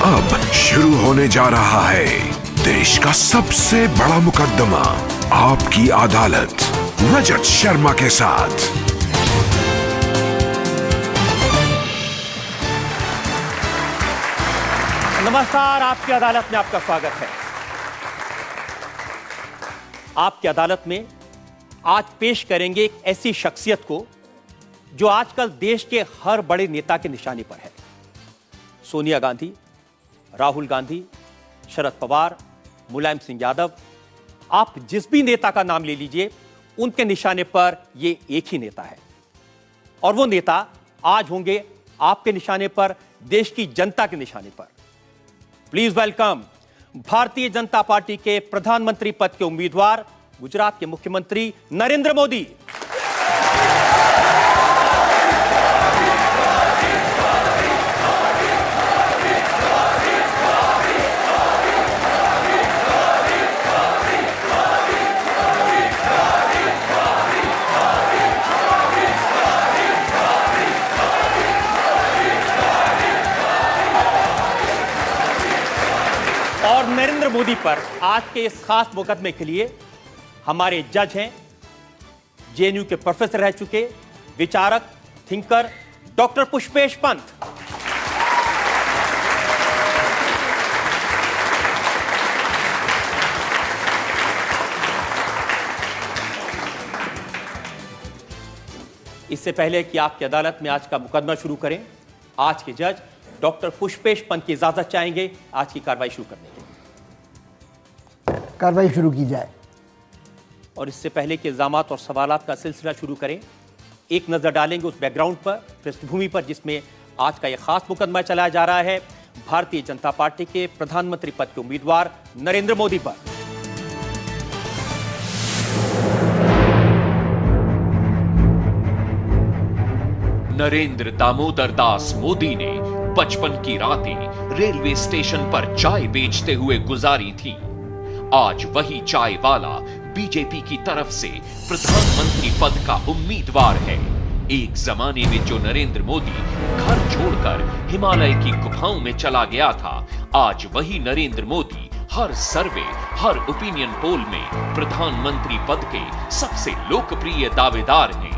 अब शुरू होने जा रहा है देश का सबसे बड़ा मुकदमा, आपकी अदालत, रजत शर्मा के साथ। नमस्कार, आपकी अदालत में आपका स्वागत है। आपकी अदालत में आज पेश करेंगे एक ऐसी शख्सियत को जो आजकल देश के हर बड़े नेता के निशाने पर है। सोनिया गांधी, राहुल गांधी, शरद पवार, मुलायम सिंह यादव, आप जिस भी नेता का नाम ले लीजिए, उनके निशाने पर ये एक ही नेता है। और वो नेता आज होंगे आपके निशाने पर, देश की जनता के निशाने पर। Please welcome Bharatiya Janata party के प्रधानमंत्री पद के उम्मीदवार, गुजरात के मुख्यमंत्री नरेंद्र मोदी। और नरेंद्र मोदी पर आज के इस खास मुकदमे के लिए हमारे जज हैं, जेएनयू के प्रोफेसर रह चुके विचारक, थिंकर डॉक्टर पुष्पेश पंत। इससे पहले कि आपकी अदालत में आज का मुकदमा शुरू करें, आज के जज डॉक्टर पुष्पेश पंत की इजाजत चाहेंगे आज की कार्रवाई शुरू करने की। कार्रवाई शुरू की जाए। और इससे पहले कि इल्जामात और सवालात का सिलसिला शुरू करें, एक नजर डालेंगे उस बैकग्राउंड पर, पृष्ठभूमि पर, जिसमें आज का यह खास मुकदमा चलाया जा रहा है भारतीय जनता पार्टी के प्रधानमंत्री पद के उम्मीदवार नरेंद्र मोदी पर। नरेंद्र दामोदर दास मोदी ने बचपन की रातें रेलवे स्टेशन पर चाय बेचते हुए गुजारी थी। आज वही चाय वाला बीजेपी की तरफ से प्रधानमंत्री पद का उम्मीदवार है। एक जमाने में जो नरेंद्र मोदी घर छोड़कर हिमालय की गुफाओं में चला गया था, आज वही नरेंद्र मोदी हर सर्वे, हर ओपिनियन पोल में प्रधानमंत्री पद के सबसे लोकप्रिय दावेदार हैं।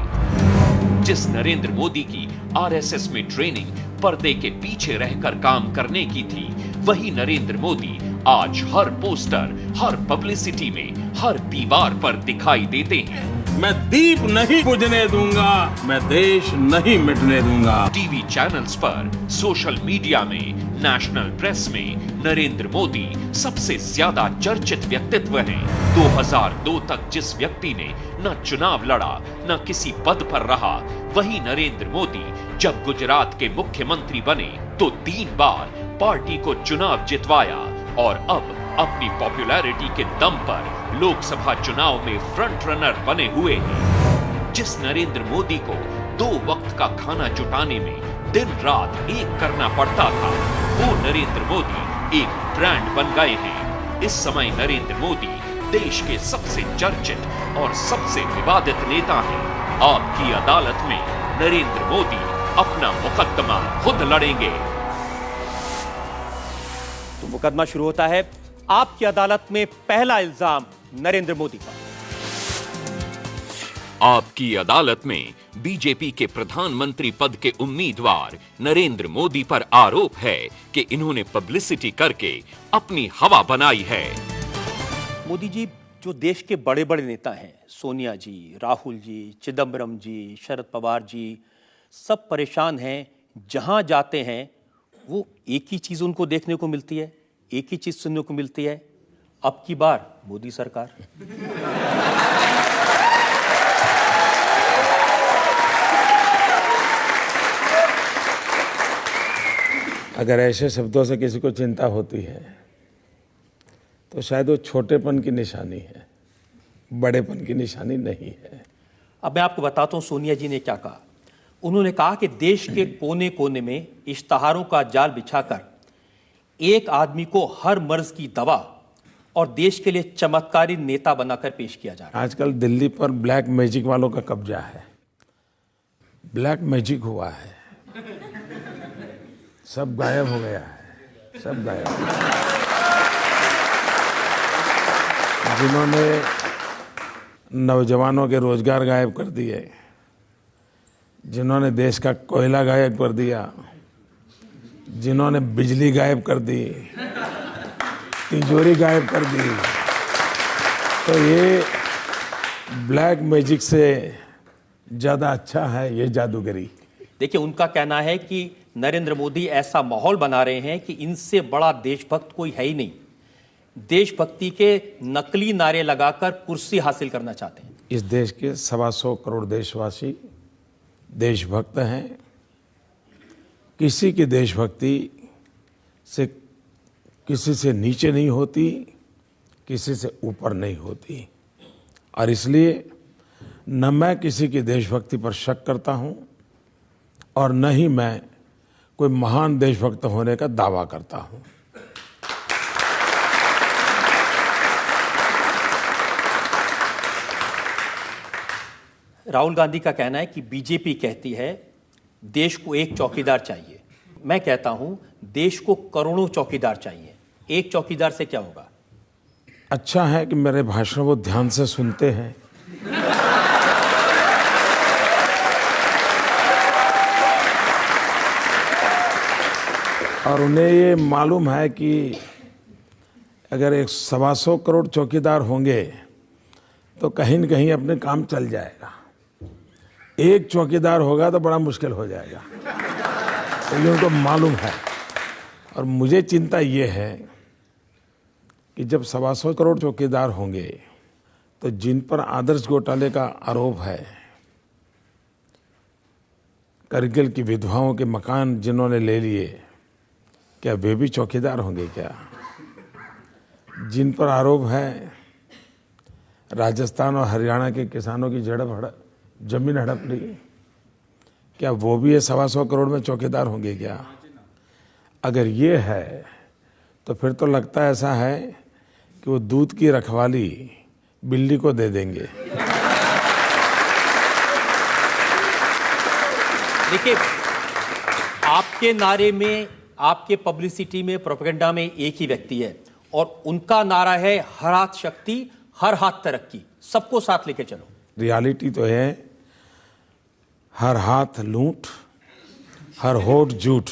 जिस नरेंद्र मोदी की आरएसएस में ट्रेनिंग पर्दे के पीछे रहकर काम करने की थी, वही नरेंद्र मोदी आज हर पोस्टर, हर पब्लिसिटी में, हर दीवार पर दिखाई देते हैं। मैं दीप नहीं बुझने दूंगा, मैं देश नहीं मिटने दूंगा। टीवी चैनल्स पर, सोशल मीडिया में, नेशनल प्रेस में नरेंद्र मोदी सबसे ज्यादा चर्चित व्यक्तित्व हैं। 2002 तक जिस व्यक्ति ने न चुनाव लड़ा, न किसी पद पर रहा, वही नरेंद्र मोदी जब गुजरात के मुख्यमंत्री बने तो 3 बार पार्टी को चुनाव जितवाया और अब अपनी पॉपुलैरिटी के दम पर लोकसभा चुनाव में फ्रंट रनर बने हुए हैं। जिस नरेंद्र मोदी को 2 वक्त का खाना जुटाने में दिन रात एक करना पड़ता था, वो नरेंद्र मोदी एक ब्रांड बन गए हैं। इस समय नरेंद्र मोदी देश के सबसे चर्चित और सबसे विवादित नेता हैं। आपकी अदालत में नरेंद्र मोदी अपना मुकदमा खुद लड़ेंगे। तो मुकदमा शुरू होता है। आपकी अदालत में पहला इल्जाम नरेंद्र मोदी पर। आपकी अदालत में बीजेपी के प्रधानमंत्री पद के उम्मीदवार नरेंद्र मोदी पर आरोप है कि इन्होंने पब्लिसिटी करके अपनी हवा बनाई है। मोदी जी, जो देश के बड़े बड़े नेता हैं, सोनिया जी, राहुल जी, चिदम्बरम जी, शरद पवार जी, सब परेशान हैं। जहां जाते हैं वो एक ही चीज उनको देखने को मिलती है, एक ही चीज सुनने को मिलती है, अब की बार मोदी सरकार। अगर ऐसे शब्दों से किसी को चिंता होती है तो शायद वो छोटेपन की निशानी है, बड़ेपन की निशानी नहीं है। अब मैं आपको बताता हूं सोनिया जी ने क्या कहा। उन्होंने कहा कि देश के कोने कोने में इश्तहारों का जाल बिछाकर एक आदमी को हर मर्ज की दवा और देश के लिए चमत्कारी नेता बनाकर पेश किया जा रहा है। आजकल दिल्ली पर ब्लैक मैजिक वालों का कब्जा है। ब्लैक मैजिक हुआ है, सब गायब हो गया है। सब गायब। जिन्होंने नौजवानों के रोजगार गायब कर दिए, जिन्होंने देश का कोयला गायब कर दिया, जिन्होंने बिजली गायब कर दी, तिजोरी गायब कर दी, तो ये ब्लैक मैजिक से ज़्यादा अच्छा है ये जादूगरी। देखिए, उनका कहना है कि नरेंद्र मोदी ऐसा माहौल बना रहे हैं कि इनसे बड़ा देशभक्त कोई है ही नहीं। देशभक्ति के नकली नारे लगाकर कुर्सी हासिल करना चाहते हैं। इस देश के 125 करोड़ देशवासी देशभक्त हैं। किसी की देशभक्ति से किसी से नीचे नहीं होती, किसी से ऊपर नहीं होती, और इसलिए न मैं किसी की देशभक्ति पर शक करता हूं और न ही मैं कोई महान देशभक्त होने का दावा करता हूं। राहुल गांधी का कहना है कि बीजेपी कहती है देश को एक चौकीदार चाहिए। मैं कहता हूं देश को करोड़ों चौकीदार चाहिए। एक चौकीदार से क्या होगा? अच्छा है कि मेरे भाषण वो ध्यान से सुनते हैं। और उन्हें ये मालूम है कि अगर 125 करोड़ चौकीदार होंगे तो कहीं न कहीं अपने काम चल जाएगा। एक चौकीदार होगा तो बड़ा मुश्किल हो जाएगा, तो ये उनको मालूम है। और मुझे चिंता ये है कि जब 125 करोड़ चौकीदार होंगे तो जिन पर आदर्श घोटाले का आरोप है, करगिल की विधवाओं के मकान जिन्होंने ले लिए, क्या वे भी चौकीदार होंगे क्या? जिन पर आरोप है राजस्थान और हरियाणा के किसानों की जमीन हड़प ली, क्या वो भी ये 125 करोड़ में चौकीदार होंगे क्या? अगर ये है तो फिर तो लगता है ऐसा है कि वो दूध की रखवाली बिल्ली को दे देंगे। देखिए, आपके नारे में, आपके पब्लिसिटी में, प्रोपेगेंडा में एक ही व्यक्ति है और उनका नारा है हर हाथ शक्ति, हर हाथ तरक्की, सबको साथ लेके चलो। रियलिटी तो है हर हाथ लूट, हर होठ झूठ।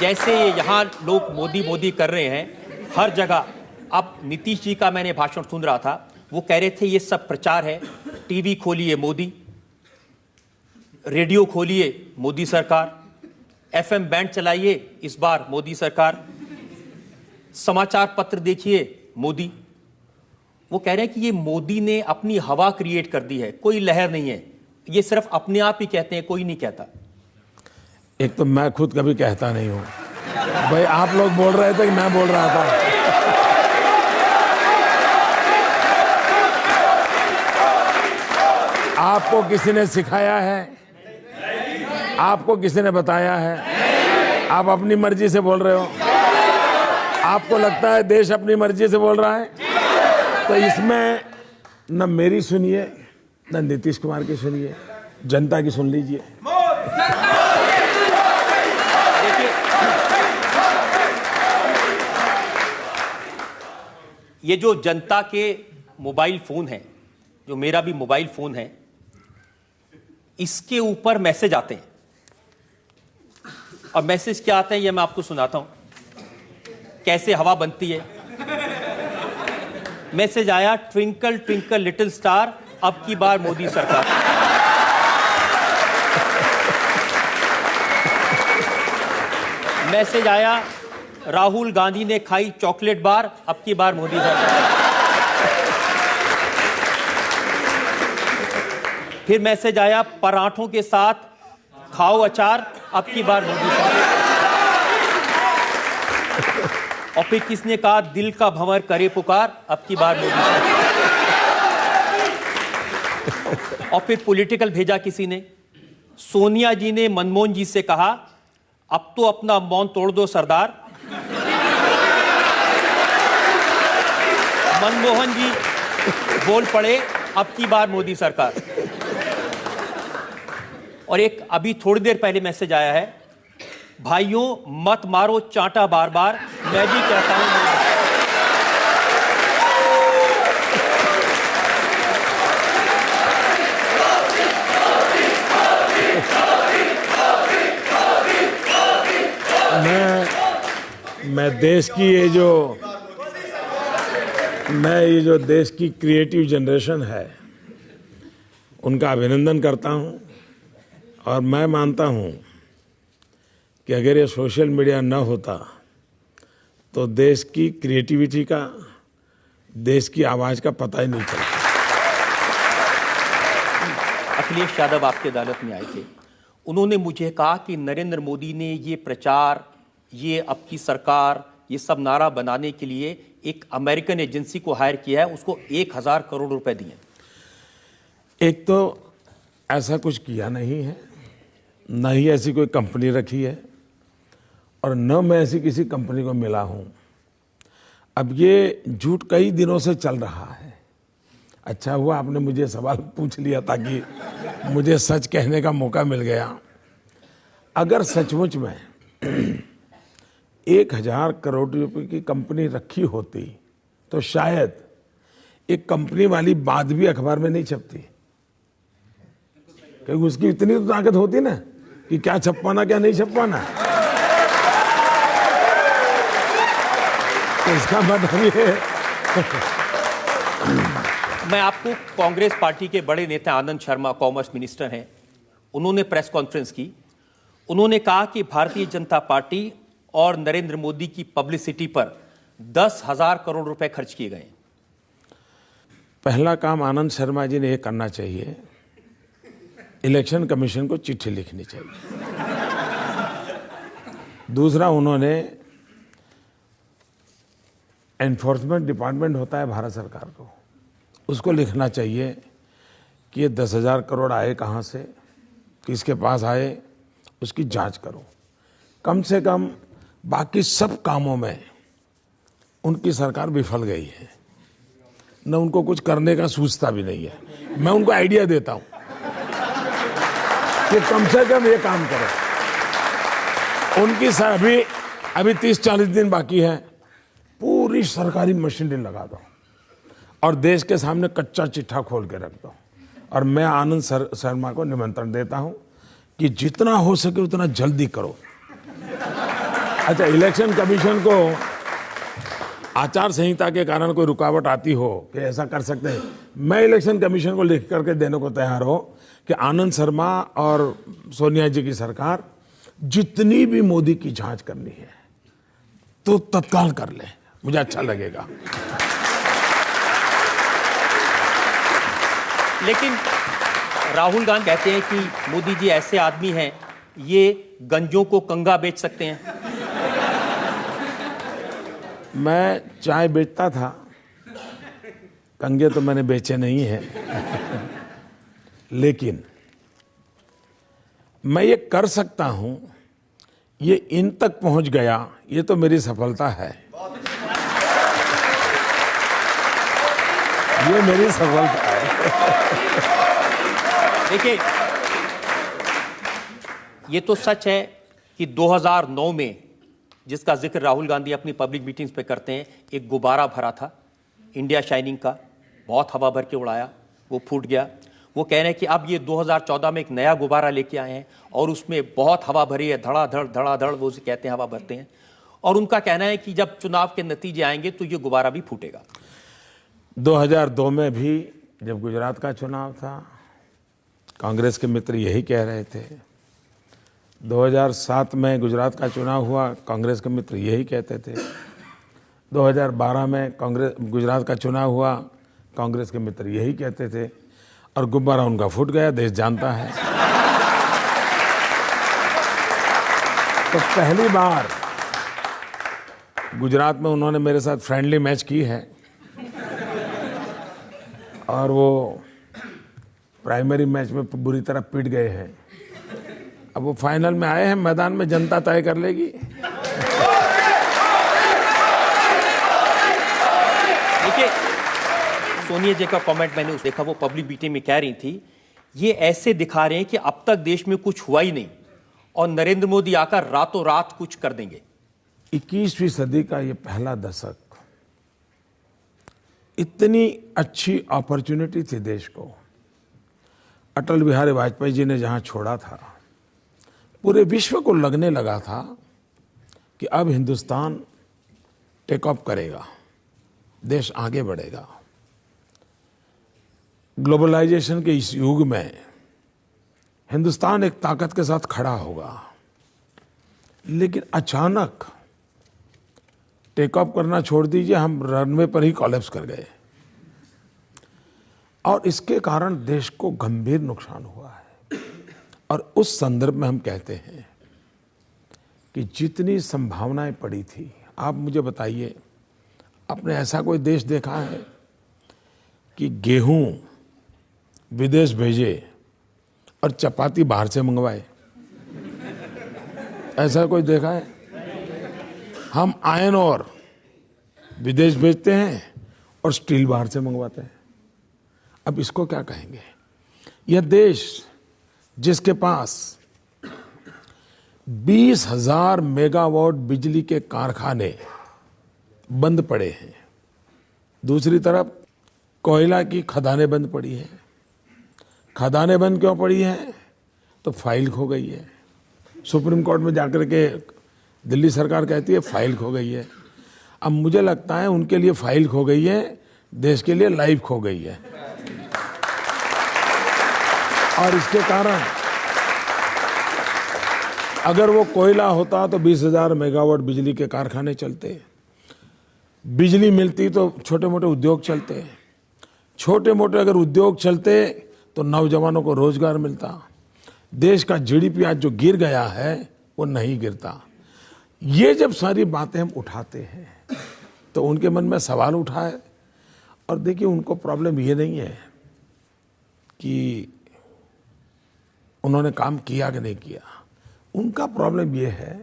जैसे ये यहाँ लोग मोदी मोदी कर रहे हैं हर जगह। अब नीतीश जी का मैंने भाषण सुन रहा था, वो कह रहे थे ये सब प्रचार है। टीवी खोलिए मोदी, रेडियो खोलिए मोदी सरकार, एफएम बैंड चलाइए इस बार मोदी सरकार, समाचार पत्र देखिए मोदी। वो कह रहे हैं कि ये मोदी ने अपनी हवा क्रिएट कर दी है, कोई लहर नहीं है, ये सिर्फ अपने आप ही कहते हैं, कोई नहीं कहता। एक तो मैं खुद कभी कहता नहीं हूं भाई, आप लोग बोल रहे थे कि मैं बोल रहा था। आपको किसी ने सिखाया है? आपको किसी ने बताया है? आप अपनी मर्जी से बोल रहे हो? आपको लगता है देश अपनी मर्जी से बोल रहा है? तो इसमें न मेरी सुनिए, न नीतीश कुमार की सुनिए, जनता की सुन लीजिए। ये जो जनता के मोबाइल फोन है, जो मेरा भी मोबाइल फोन है, इसके ऊपर मैसेज आते हैं। और मैसेज क्या आते हैं ये मैं आपको सुनाता हूं, कैसे हवा बनती है। मैसेज आया, ट्विंकल ट्विंकल लिटिल स्टार, अब की बार मोदी सरकार। मैसेज आया, राहुल गांधी ने खाई चॉकलेट बार, अब की बार मोदी सरकार। फिर मैसेज आया, पराठों के साथ खाओ अचार, अब की बार मोदी सरकार। और फिर किसने कहा, दिल का भंवर करे पुकार, अब की बार मोदी सरकार। और फिर पॉलिटिकल भेजा किसी ने, सोनिया जी ने मनमोहन जी से कहा, अब तो अपना मौन तोड़ दो सरदार, मनमोहन जी बोल पड़े, अब की बार मोदी सरकार। और एक अभी थोड़ी देर पहले मैसेज आया है, भाइयों मत मारो चांटा बार बार, मैं भी कहता हूं। मैं देश की ये जो देश की क्रिएटिव जनरेशन है उनका अभिनंदन करता हूं, और मैं मानता हूं कि अगर ये सोशल मीडिया न होता तो देश की क्रिएटिविटी का, देश की आवाज का पता ही नहीं चलता। अखिलेश यादव आपकी अदालत में आए थे, उन्होंने मुझे कहा कि नरेंद्र मोदी ने ये प्रचार, ये अब की सरकार, ये सब नारा बनाने के लिए एक अमेरिकन एजेंसी को हायर किया है, उसको 1000 करोड़ रुपए दिए। एक तो ऐसा कुछ किया नहीं है, न ही ऐसी कोई कंपनी रखी है, और न मैं ऐसी किसी कंपनी को मिला हूं। अब ये झूठ कई दिनों से चल रहा है। अच्छा हुआ आपने मुझे सवाल पूछ लिया ताकि मुझे सच कहने का मौका मिल गया। अगर सचमुच में 1000 करोड़ रुपए की कंपनी रखी होती तो शायद एक कंपनी वाली बात भी अखबार में नहीं छपती, क्योंकि उसकी इतनी तो ताकत होती ना कि क्या छपवाना क्या नहीं छपवाना। तो इसका मतलब ये मैं आपको कांग्रेस पार्टी के बड़े नेता आनंद शर्मा, कॉमर्स मिनिस्टर हैं, उन्होंने प्रेस कॉन्फ्रेंस की। उन्होंने कहा कि भारतीय जनता पार्टी और नरेंद्र मोदी की पब्लिसिटी पर 10,000 करोड़ रुपए खर्च किए गए। पहला काम आनंद शर्मा जी ने ये करना चाहिए, इलेक्शन कमीशन को चिट्ठी लिखनी चाहिए। दूसरा, उन्होंने एनफोर्समेंट डिपार्टमेंट होता है भारत सरकार को, उसको लिखना चाहिए कि ये 10,000 करोड़ आए कहाँ से, किसके पास आए, उसकी जांच करो। कम से कम बाकी सब कामों में उनकी सरकार विफल गई है, न उनको कुछ करने का सूझता भी नहीं है। मैं उनको आइडिया देता हूं कि कम से कम ये काम करो। उनकी अभी 30-40 दिन बाकी है, पूरी सरकारी मशीनरी लगा दो और देश के सामने कच्चा चिट्ठा खोल के रख दो। और मैं आनंद शर्मा को निमंत्रण देता हूं कि जितना हो सके उतना जल्दी करो। अच्छा, इलेक्शन कमीशन को आचार संहिता के कारण कोई रुकावट आती हो कि ऐसा कर सकते हैं, मैं इलेक्शन कमीशन को लिख करके देने को तैयार हो कि आनंद शर्मा और सोनिया जी की सरकार जितनी भी मोदी की जांच करनी है तो तत्काल कर ले, मुझे अच्छा लगेगा। लेकिन राहुल गांधी कहते हैं कि मोदी जी ऐसे आदमी हैं, ये गंजों को कंगा बेच सकते हैं। मैं चाय बेचता था, कंगे तो मैंने बेचे नहीं है, लेकिन मैं ये कर सकता हूं, ये इन तक पहुंच गया, ये तो मेरी सफलता है। ये मेरी सफलता है। देखिए, ये तो सच है कि 2009 में, जिसका जिक्र राहुल गांधी अपनी पब्लिक मीटिंग्स पे करते हैं, एक गुब्बारा भरा था इंडिया शाइनिंग का, बहुत हवा भर के उड़ाया, वो फूट गया। वो कह रहे हैं कि अब ये 2014 में एक नया गुब्बारा लेके आए हैं और उसमें बहुत हवा भरी है, धड़ाधड़ वो उसे कहते हैं, हवा भरते हैं। और उनका कहना है कि जब चुनाव के नतीजे आएंगे तो ये गुब्बारा भी फूटेगा। 2002 में भी जब गुजरात का चुनाव था, कांग्रेस के मित्र यही कह रहे थे। 2007 में गुजरात का चुनाव हुआ, कांग्रेस के मित्र यही कहते थे। 2012 में गुजरात का चुनाव हुआ, कांग्रेस के मित्र यही कहते थे, और गुब्बारा उनका फूट गया, देश जानता है। तो पहली बार गुजरात में उन्होंने मेरे साथ फ्रेंडली मैच की है, और वो प्राइमरी मैच में बुरी तरह पिट गए हैं। अब वो फाइनल में आए हैं, मैदान में जनता तय कर लेगी। देखिए, सोनिया जी का कमेंट मैंने देखा, वो पब्लिक मीटिंग में कह रही थी, ये ऐसे दिखा रहे हैं कि अब तक देश में कुछ हुआ ही नहीं और नरेंद्र मोदी आकर रातों रात कुछ कर देंगे। 21वीं सदी का ये पहला दशक, इतनी अच्छी अपॉर्चुनिटी थी देश को। अटल बिहारी वाजपेयी जी ने जहां छोड़ा था, पूरे विश्व को लगने लगा था कि अब हिंदुस्तान टेक ऑफ करेगा, देश आगे बढ़ेगा। ग्लोबलाइजेशन के इस युग में हिंदुस्तान एक ताकत के साथ खड़ा होगा, लेकिन अचानक टेक ऑफ करना छोड़ दीजिए, हम रनवे पर ही कोलैप्स कर गए और इसके कारण देश को गंभीर नुकसान हुआ है। और उस संदर्भ में हम कहते हैं कि जितनी संभावनाएं पड़ी थी, आप मुझे बताइए, आपने ऐसा कोई देश देखा है कि गेहूं विदेश भेजे और चपाती बाहर से मंगवाए? ऐसा कोई देखा है? हम आयरन और विदेश भेजते हैं और स्टील बाहर से मंगवाते हैं। अब इसको क्या कहेंगे? यह देश जिसके पास 20,000 मेगावाट बिजली के कारखाने बंद पड़े हैं, दूसरी तरफ कोयला की खदानें बंद पड़ी हैं। खदानें बंद क्यों पड़ी हैं? तो फाइल खो गई है। सुप्रीम कोर्ट में जाकर के दिल्ली सरकार कहती है फाइल खो गई है। अब मुझे लगता है उनके लिए फाइल खो गई है, देश के लिए लाइफ खो गई है। और इसके कारण अगर वो कोयला होता तो 20,000 मेगावाट बिजली के कारखाने चलते, बिजली मिलती तो छोटे मोटे उद्योग चलते, छोटे मोटे अगर उद्योग चलते तो नौजवानों को रोजगार मिलता, देश का जीडीपी आज जो गिर गया है वो नहीं गिरता। ये जब सारी बातें हम उठाते हैं तो उनके मन में सवाल उठा है। और देखिए, उनको प्रॉब्लम ये नहीं है कि उन्होंने काम किया कि नहीं किया, उनका प्रॉब्लम ये है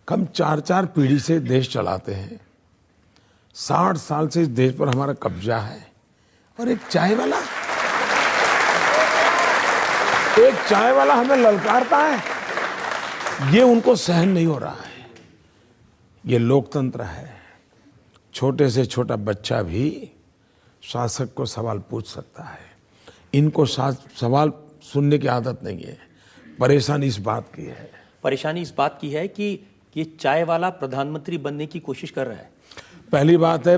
कि हम 4-4 पीढ़ी से देश चलाते हैं, 60 साल से इस देश पर हमारा कब्जा है, और एक चाय वाला हमें ललकारता है, ये उनको सहन नहीं हो रहा है। ये लोकतंत्र है, छोटे से छोटा बच्चा भी शासक को सवाल पूछ सकता है। इनको सवाल सुनने की आदत नहीं है। परेशानी इस बात की है, परेशानी इस बात की है कि ये चाय वाला प्रधानमंत्री बनने की कोशिश कर रहा है। पहली बात है,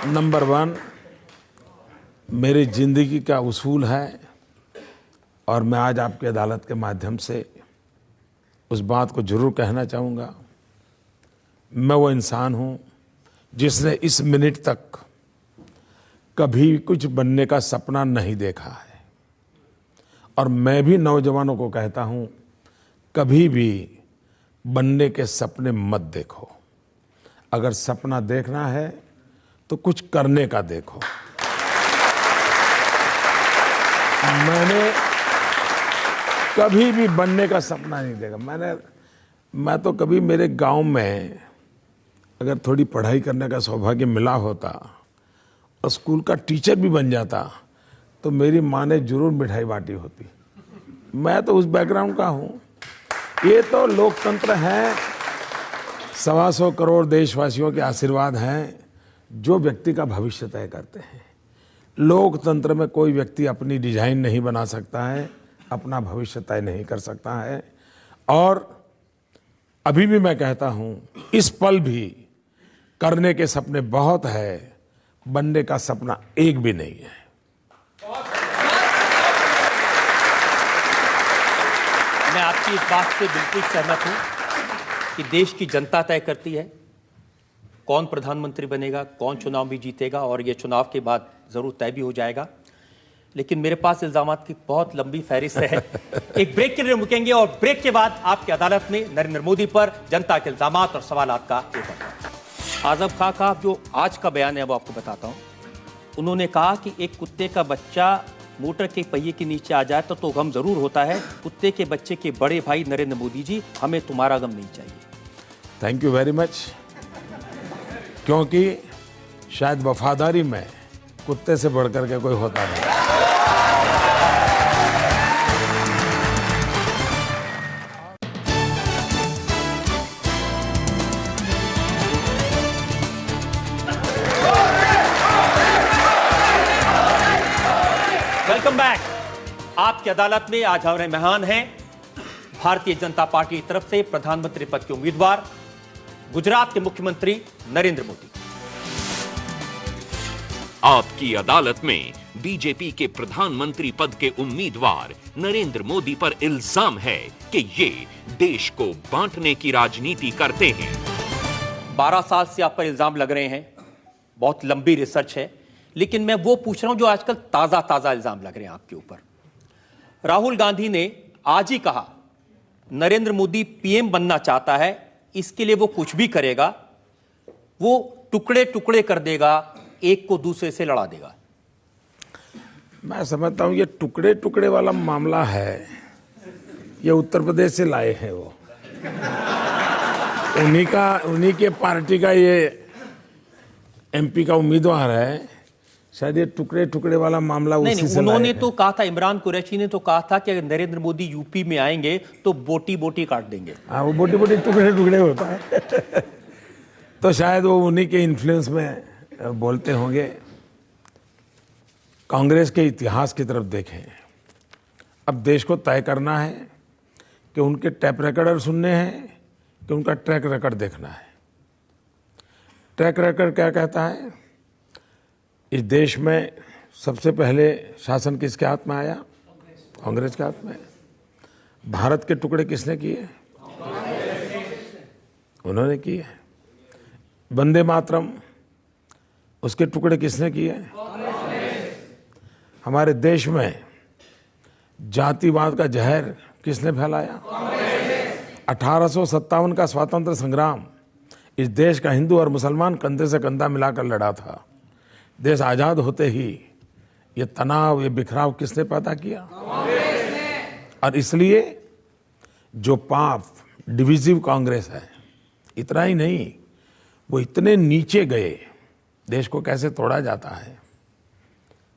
नंबर 1 मेरी जिंदगी का उसूल है, और मैं आज आपकी अदालत के माध्यम से उस बात को जरूर कहना चाहूँगा। मैं वो इंसान हूँ जिसने इस मिनट तक कभी कुछ बनने का सपना नहीं देखा है, और मैं भी नौजवानों को कहता हूँ, कभी भी बनने के सपने मत देखो। अगर सपना देखना है तो कुछ करने का देखो। मैंने कभी भी बनने का सपना नहीं देखा। मैं तो कभी मेरे गांव में अगर थोड़ी पढ़ाई करने का सौभाग्य मिला होता और स्कूल का टीचर भी बन जाता तो मेरी माँ ने जरूर मिठाई बांटी होती। मैं तो उस बैकग्राउंड का हूँ। ये तो लोकतंत्र है, 125 करोड़ देशवासियों के आशीर्वाद हैं जो व्यक्ति का भविष्य तय करते हैं। लोकतंत्र में कोई व्यक्ति अपनी डिजाइन नहीं बना सकता है, अपना भविष्य तय नहीं कर सकता है। और अभी भी मैं कहता हूं, इस पल भी करने के सपने बहुत है, बनने का सपना एक भी नहीं है। मैं आपकी इस बात से बिल्कुल सहमत हूं कि देश की जनता तय करती है कौन प्रधानमंत्री बनेगा, कौन चुनाव भी जीतेगा, और ये चुनाव के बाद जरूर तय भी हो जाएगा। लेकिन मेरे पास इल्जामात की बहुत लंबी फहरिस्त है। एक ब्रेक के लिए रुकेंगे और ब्रेक के बाद आपकी अदालत में नरेंद्र मोदी पर जनता के इल्जामात और सवालात का पेपर। आजम खां का जो आज का बयान है वो आपको बताता हूं। उन्होंने कहा कि एक कुत्ते का बच्चा मोटर के पहिए के नीचे आ जाए तो गम जरूर होता है, कुत्ते के बच्चे के बड़े भाई नरेंद्र मोदी जी, हमें तुम्हारा गम नहीं चाहिए। Thank you very much. क्योंकि शायद वफादारी में कुत्ते से बढ़कर के कोई होता नहीं। Welcome back. आपकी अदालत में आज हमारे मेहमान हैं भारतीय जनता पार्टी की तरफ से प्रधानमंत्री पद के उम्मीदवार गुजरात के मुख्यमंत्री नरेंद्र मोदी। आपकी अदालत में बीजेपी के प्रधानमंत्री पद के उम्मीदवार नरेंद्र मोदी पर इल्जाम है कि ये देश को बांटने की राजनीति करते हैं। 12 साल से आप पर इल्जाम लग रहे हैं, बहुत लंबी रिसर्च है, लेकिन मैं वो पूछ रहा हूं जो आजकल ताजा ताजा इल्जाम लग रहे हैं आपके ऊपर। राहुल गांधी ने आज ही कहा नरेंद्र मोदी पीएम बनना चाहता है, इसके लिए वो कुछ भी करेगा, वो टुकड़े टुकड़े कर देगा, एक को दूसरे से लड़ा देगा। मैं समझता हूं ये टुकड़े टुकड़े वाला मामला है, ये उत्तर प्रदेश से लाए हैं वो। उन्हीं के पार्टी का ये एमपी का उम्मीदवार है, शायद ये टुकड़े टुकड़े वाला मामला उसी से लाए हैं। उन्होंने तो कहा था, इमरान कुरैशी ने तो कहा था कि अगर नरेंद्र मोदी यूपी में आएंगे तो बोटी बोटी काट देंगे। हाँ, वो बोटी बोटी टुकड़े टुकड़े होता है। तो शायद वो उन्हीं के इन्फ्लुएंस में बोलते होंगे। कांग्रेस के इतिहास की तरफ देखें, अब देश को तय करना है कि उनके टैप रिकॉर्डर सुनने हैं कि उनका ट्रैक रिकॉर्ड देखना है। ट्रैक रिकॉर्ड क्या कहता है? इस देश में सबसे पहले शासन किसके हाथ में आया? कांग्रेस के हाथ में। भारत के टुकड़े किसने किए? उन्होंने किए। वंदे मातरम, उसके टुकड़े किसने किए? हमारे देश में जातिवाद का जहर किसने फैलाया? 1857 का स्वातंत्र संग्राम इस देश का हिंदू और मुसलमान कंधे से कंधा मिलाकर लड़ा था। देश आजाद होते ही ये तनाव, ये बिखराव किसने पैदा किया? और इसलिए जो पाप डिविजिव कांग्रेस है, इतना ही नहीं, वो इतने नीचे गए, देश को कैसे तोड़ा जाता है।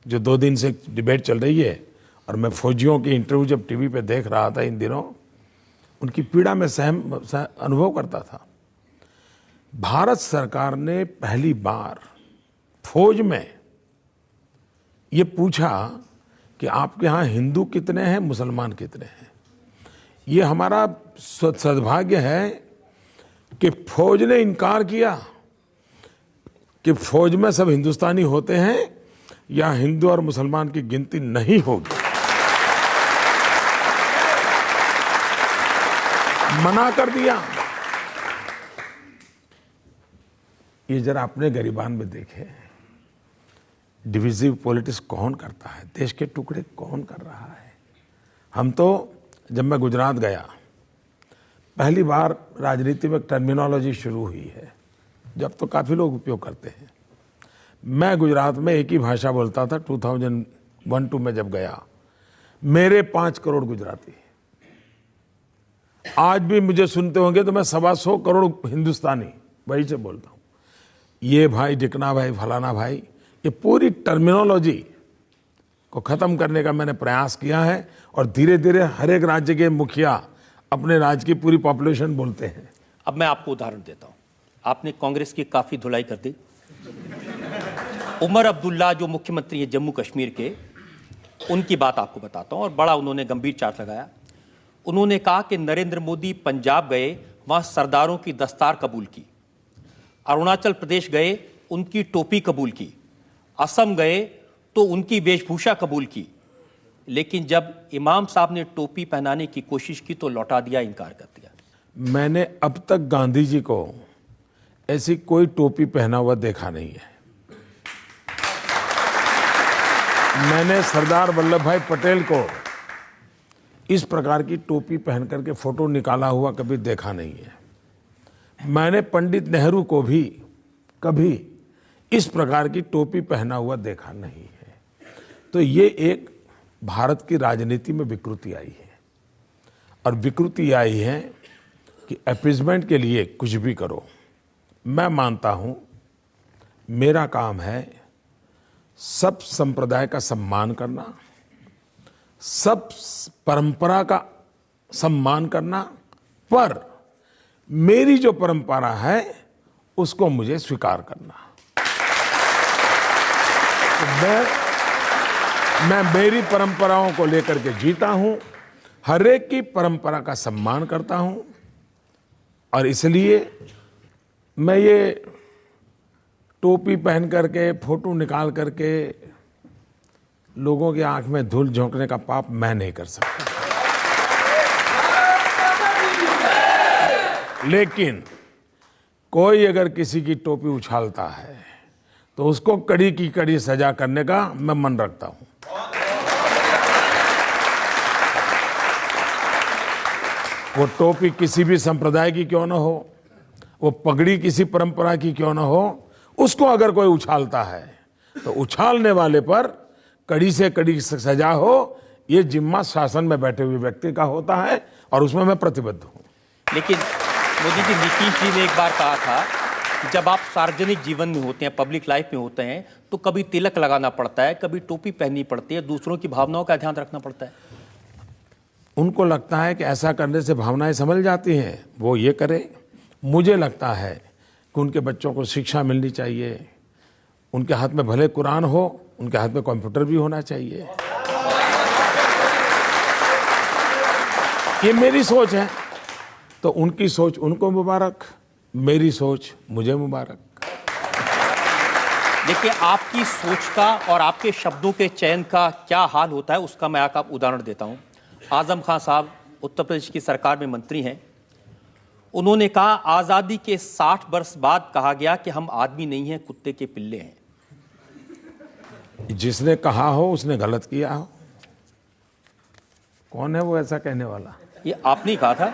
जो 2 दिन से डिबेट चल रही है, और मैं फौजियों की इंटरव्यू जब टीवी पे देख रहा था इन दिनों, उनकी पीड़ा में अनुभव करता था। भारत सरकार ने पहली बार फौज में ये पूछा कि आपके यहाँ हिंदू कितने हैं, मुसलमान कितने हैं। ये हमारा सद्भाग्य है कि फौज ने इनकार किया कि फौज में सब हिंदुस्तानी होते हैं या हिंदू और मुसलमान की गिनती नहीं होगी। मना कर दिया। ये जरा अपने गरिबान में देखें, डिविजिव पॉलिटिक्स कौन करता है, देश के टुकड़े कौन कर रहा है। हम तो, जब मैं गुजरात गया, पहली बार राजनीति में टर्मिनोलॉजी शुरू हुई है, जब तो काफी लोग उपयोग करते हैं। मैं गुजरात में एक ही भाषा बोलता था 2001-2 में जब गया। मेरे 5 करोड़ गुजराती, आज भी मुझे सुनते होंगे तो मैं 125 करोड़ हिंदुस्तानी वही से बोलता हूँ। ये भाई, डिकना भाई, फलाना भाई, ये पूरी टर्मिनोलॉजी को खत्म करने का मैंने प्रयास किया है। और धीरे धीरे हर एक राज्य के मुखिया अपने राज्य की पूरी पॉपुलेशन बोलते हैं। अब मैं आपको उदाहरण देता हूं। आपने कांग्रेस की काफी धुलाई कर दी। उमर अब्दुल्ला जो मुख्यमंत्री है जम्मू कश्मीर के, उनकी बात आपको बताता हूं, और बड़ा उन्होंने गंभीर चार्ज लगाया। उन्होंने कहा कि नरेंद्र मोदी पंजाब गए, वहां सरदारों की दस्तार कबूल की, अरुणाचल प्रदेश गए, उनकी टोपी कबूल की, असम गए तो उनकी वेशभूषा कबूल की, लेकिन जब इमाम साहब ने टोपी पहनाने की कोशिश की तो लौटा दिया, इनकार कर दिया। मैंने अब तक गांधी जी को ऐसी कोई टोपी पहना हुआ देखा नहीं है। मैंने सरदार वल्लभ भाई पटेल को इस प्रकार की टोपी पहन करके फोटो निकाला हुआ कभी देखा नहीं है। मैंने पंडित नेहरू को भी कभी इस प्रकार की टोपी पहना हुआ देखा नहीं है। तो ये एक भारत की राजनीति में विकृति आई है, और विकृति आई है कि अपीजमेंट के लिए कुछ भी करो। मैं मानता हूं मेरा काम है सब संप्रदाय का सम्मान करना, सब परंपरा का सम्मान करना, पर मेरी जो परंपरा है उसको मुझे स्वीकार करना। तो मैं मेरी परंपराओं को लेकर के जीता हूं, हर एक की परंपरा का सम्मान करता हूं, और इसलिए मैं ये टोपी पहन करके फोटो निकाल करके लोगों की आंख में धूल झोंकने का पाप मैं नहीं कर सकता। लेकिन कोई अगर किसी की टोपी उछालता है तो उसको कड़ी की कड़ी सजा करने का मैं मन रखता हूं। वो टोपी किसी भी संप्रदाय की क्यों ना हो, वो पगड़ी किसी परंपरा की क्यों ना हो, उसको अगर कोई उछालता है तो उछालने वाले पर कड़ी से कड़ी सजा हो, ये जिम्मा शासन में बैठे हुए व्यक्ति का होता है और उसमें मैं प्रतिबद्ध हूं। लेकिन मोदी जी, नीतीश जी ने एक बार कहा था कि जब आप सार्वजनिक जीवन में होते हैं, पब्लिक लाइफ में होते हैं, तो कभी तिलक लगाना पड़ता है, कभी टोपी पहननी पड़ती है, दूसरों की भावनाओं का ध्यान रखना पड़ता है। उनको लगता है कि ऐसा करने से भावनाएं संभल जाती हैं, वो ये करे। मुझे लगता है कि उनके बच्चों को शिक्षा मिलनी चाहिए, उनके हाथ में भले कुरान हो, उनके हाथ में कंप्यूटर भी होना चाहिए। ये मेरी सोच है, तो उनकी सोच उनको मुबारक, मेरी सोच मुझे मुबारक। देखिए, आपकी सोच का और आपके शब्दों के चयन का क्या हाल होता है, उसका मैं आपको उदाहरण देता हूं। आजम खान साहब उत्तर प्रदेश की सरकार में मंत्री हैं। उन्होंने कहा, आजादी के 60 वर्ष बाद कहा गया कि हम आदमी नहीं हैं, कुत्ते के पिल्ले हैं। जिसने कहा हो उसने गलत किया हो। कौन है वो ऐसा कहने वाला? ये आपने कहा था।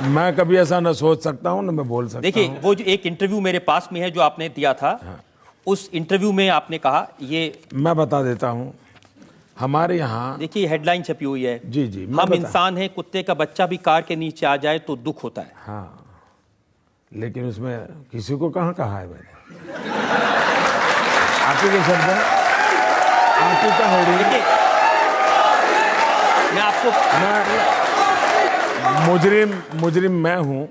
मैं कभी ऐसा न सोच सकता हूं, न मैं बोल सकता हूं। देखिए, वो जो एक इंटरव्यू मेरे पास में है जो आपने दिया था, हाँ। उस इंटरव्यू में आपने कहा, ये मैं बता देता हूं। हमारे यहाँ देखिए हेडलाइन छपी हुई है, जी जी, हम इंसान हैं, कुत्ते का बच्चा भी कार के नीचे आ जाए तो दुख होता है। हाँ, लेकिन उसमें किसी को कहाँ कहा है मैंने? आपके के शब्द है, आपकी क्या हो रही है? मैं आपको मुजरिम मैं हूं,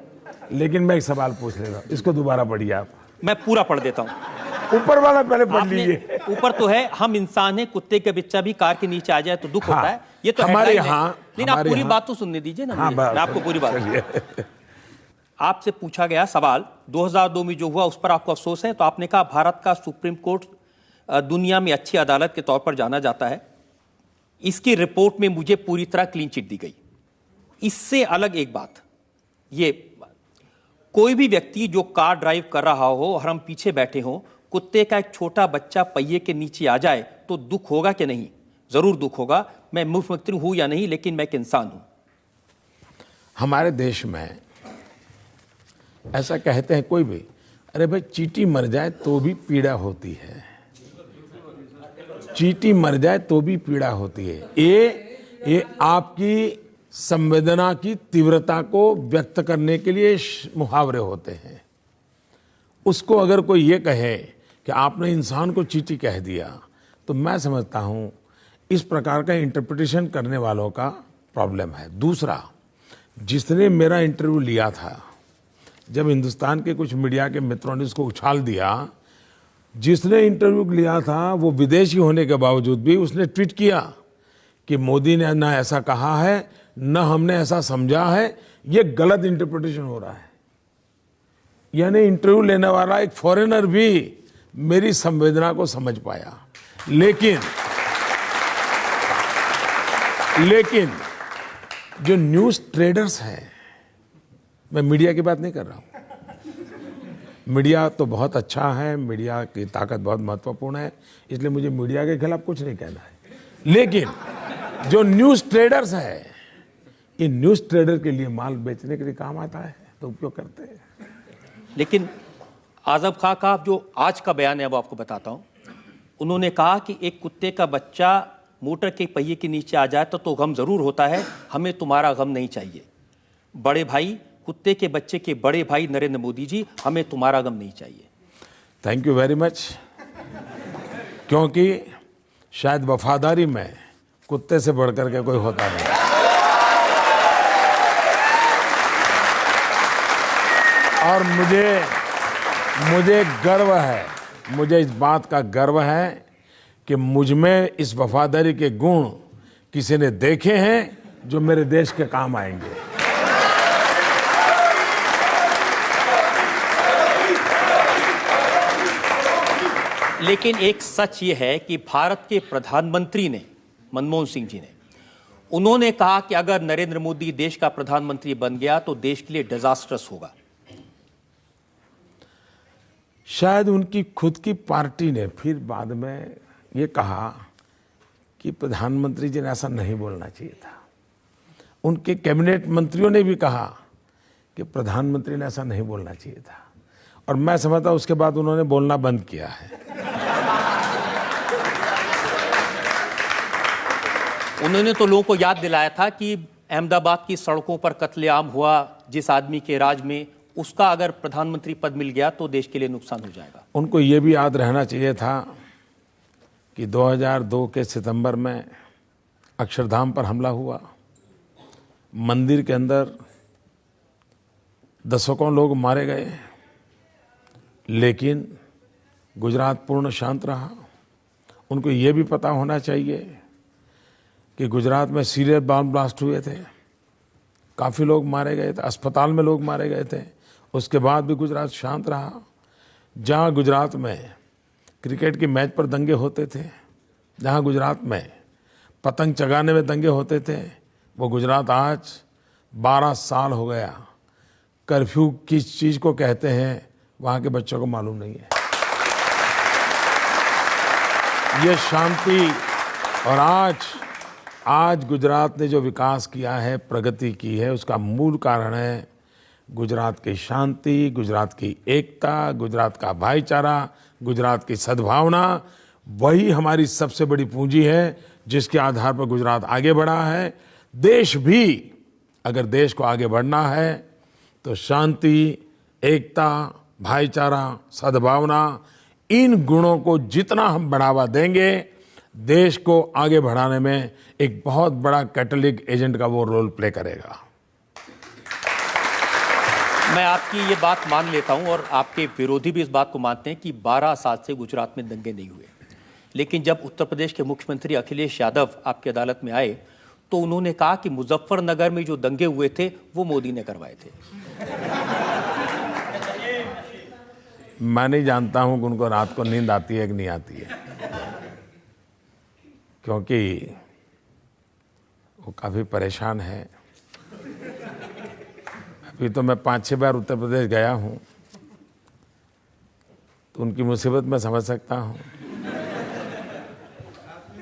लेकिन मैं एक सवाल पूछ लेगा, इसको दोबारा पढ़िए आप। मैं पूरा पढ़ देता हूं। ऊपर वाला पहले पढ़ लीजिए। ऊपर तो है, हम इंसान हैं, कुत्ते का बच्चा भी कार के नीचे आ जाए तो दुख होता है। ये तो हमारे यहाँ, लेकिन आप पूरी बात तो सुनने दीजिए ना। मैं आपको पूरी बात। आपसे पूछा गया सवाल 2002 में जो हुआ उस पर आपको अफसोस है, तो आपने कहा भारत का सुप्रीम कोर्ट दुनिया में अच्छी अदालत के तौर पर जाना जाता है। इसकी रिपोर्ट में मुझे पूरी तरह क्लीन चिट दी गई। इससे अलग एक बात, ये कोई भी व्यक्ति जो कार ड्राइव कर रहा हो और हम पीछे बैठे हों, कुत्ते का एक छोटा बच्चा पहिए के नीचे आ जाए तो दुख होगा कि नहीं? जरूर दुख होगा। मैं मुख्यमंत्री हूं या नहीं, लेकिन मैं एक इंसान हूं। हमारे देश में ऐसा कहते हैं कोई भी, अरे भाई चींटी मर जाए तो भी पीड़ा होती है, चींटी मर जाए तो भी पीड़ा होती है। ये आपकी संवेदना की तीव्रता को व्यक्त करने के लिए मुहावरे होते हैं। उसको अगर कोई ये कहे कि आपने इंसान को चींटी कह दिया, तो मैं समझता हूं इस प्रकार का इंटरप्रिटेशन करने वालों का प्रॉब्लम है। दूसरा, जिसने मेरा इंटरव्यू लिया था, जब हिंदुस्तान के कुछ मीडिया के मित्रों ने उसको उछाल दिया, जिसने इंटरव्यू लिया था वो विदेशी होने के बावजूद भी उसने ट्वीट किया कि मोदी ने ना ऐसा कहा है, न हमने ऐसा समझा है, ये गलत इंटरप्रिटेशन हो रहा है। यानी इंटरव्यू लेने वाला एक फॉरेनर भी मेरी संवेदना को समझ पाया। लेकिन जो न्यूज़ ट्रेडर्स हैं, मैं मीडिया की बात नहीं कर रहा हूं। मीडिया तो बहुत अच्छा है, मीडिया की ताकत बहुत महत्वपूर्ण है, इसलिए मुझे मीडिया के खिलाफ कुछ नहीं कहना है। लेकिन जो न्यूज़ ट्रेडर्स हैं, इन न्यूज़ ट्रेडर के लिए माल बेचने के लिए काम आता है तो उपयोग करते हैं। लेकिन आजम खां का जो आज का बयान है वो आपको बताता हूं। उन्होंने कहा कि एक कुत्ते का बच्चा मोटर के पहिए के नीचे आ जाए तो गम जरूर होता है, हमें तुम्हारा गम नहीं चाहिए। बड़े भाई, कुत्ते के बच्चे के बड़े भाई नरेंद्र मोदी जी, हमें तुम्हारा गम नहीं चाहिए। थैंक यू वेरी मच, क्योंकि शायद वफादारी में कुत्ते से बढ़कर के कोई होता नहीं। और मुझे गर्व है, मुझे इस बात का गर्व है कि मुझ में इस वफादारी के गुण किसी ने देखे हैं जो मेरे देश के काम आएंगे। लेकिन एक सच ये है कि भारत के प्रधानमंत्री ने, मनमोहन सिंह जी ने, उन्होंने कहा कि अगर नरेंद्र मोदी देश का प्रधानमंत्री बन गया तो देश के लिए डिजास्टर्स होगा। शायद उनकी खुद की पार्टी ने फिर बाद में ये कहा कि प्रधानमंत्री जी ने ऐसा नहीं बोलना चाहिए था। उनके कैबिनेट मंत्रियों ने भी कहा कि प्रधानमंत्री ने ऐसा नहीं बोलना चाहिए था, और मैं समझता हूं उसके बाद उन्होंने बोलना बंद किया है। उन्होंने तो लोगों को याद दिलाया था कि अहमदाबाद की सड़कों पर कत्लेआम हुआ जिस आदमी के राज में, उसका अगर प्रधानमंत्री पद मिल गया तो देश के लिए नुकसान हो जाएगा। उनको ये भी याद रहना चाहिए था कि 2002 के सितंबर में अक्षरधाम पर हमला हुआ, मंदिर के अंदर दशकों लोग मारे गए, लेकिन गुजरात पूर्ण शांत रहा। उनको ये भी पता होना चाहिए कि गुजरात में सीरियस बम ब्लास्ट हुए थे, काफ़ी लोग मारे गए थे, अस्पताल में लोग मारे गए थे, उसके बाद भी गुजरात शांत रहा। जहाँ गुजरात में क्रिकेट की मैच पर दंगे होते थे, जहाँ गुजरात में पतंग चगाने में दंगे होते थे, वो गुजरात आज 12 साल हो गया कर्फ्यू किस चीज़ को कहते हैं वहाँ के बच्चों को मालूम नहीं है। ये शांति, और आज गुजरात ने जो विकास किया है, प्रगति की है, उसका मूल कारण है गुजरात की शांति, गुजरात की एकता, गुजरात का भाईचारा, गुजरात की सद्भावना। वही हमारी सबसे बड़ी पूंजी है जिसके आधार पर गुजरात आगे बढ़ा है। देश भी, अगर देश को आगे बढ़ना है तो शांति, एकता, भाईचारा, सद्भावना, इन गुणों को जितना हम बढ़ावा देंगे, देश को आगे बढ़ाने में एक बहुत बड़ा कैटलिक एजेंट का वो रोल प्ले करेगा। मैं आपकी ये बात मान लेता हूं, और आपके विरोधी भी इस बात को मानते हैं कि 12 साल से गुजरात में दंगे नहीं हुए। लेकिन जब उत्तर प्रदेश के मुख्यमंत्री अखिलेश यादव आपकी अदालत में आए तो उन्होंने कहा कि मुजफ्फरनगर में जो दंगे हुए थे वो मोदी ने करवाए थे। मैं नहीं जानता हूं कि उनको रात को नींद आती है कि नहीं आती है, क्योंकि वो काफ़ी परेशान है। अभी तो मैं 5-6 बार उत्तर प्रदेश गया हूं, तो उनकी मुसीबत मैं समझ सकता हूं,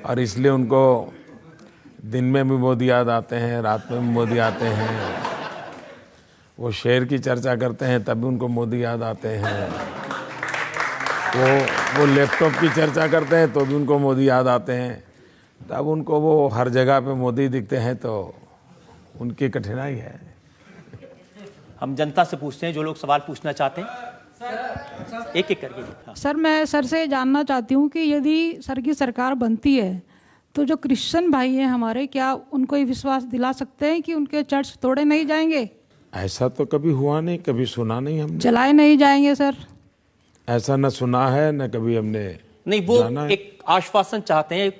और इसलिए उनको दिन में भी मोदी याद आते हैं, रात में भी मोदी आते हैं। वो शेर की चर्चा करते हैं तब भी उनको मोदी याद आते हैं, वो लैपटॉप की चर्चा करते हैं तो भी उनको मोदी याद आते हैं। तब उनको वो हर जगह पे मोदी दिखते हैं, तो उनकी कठिनाई है। हम जनता से पूछते हैं जो लोग सवाल पूछना चाहते हैं, एक एक करके। हाँ। सर, मैं सर से जानना चाहती हूँ कि यदि सर की सरकार बनती है तो जो क्रिश्चियन भाई हैं हमारे, क्या उनको ये विश्वास दिला सकते हैं कि उनके चर्च तोड़े नहीं जाएंगे? ऐसा तो कभी हुआ नहीं, कभी सुना नहीं हमने। जलाए नहीं जाएंगे सर? ऐसा न सुना है न कभी हमने नहीं, वो एक आश्वासन चाहते हैं,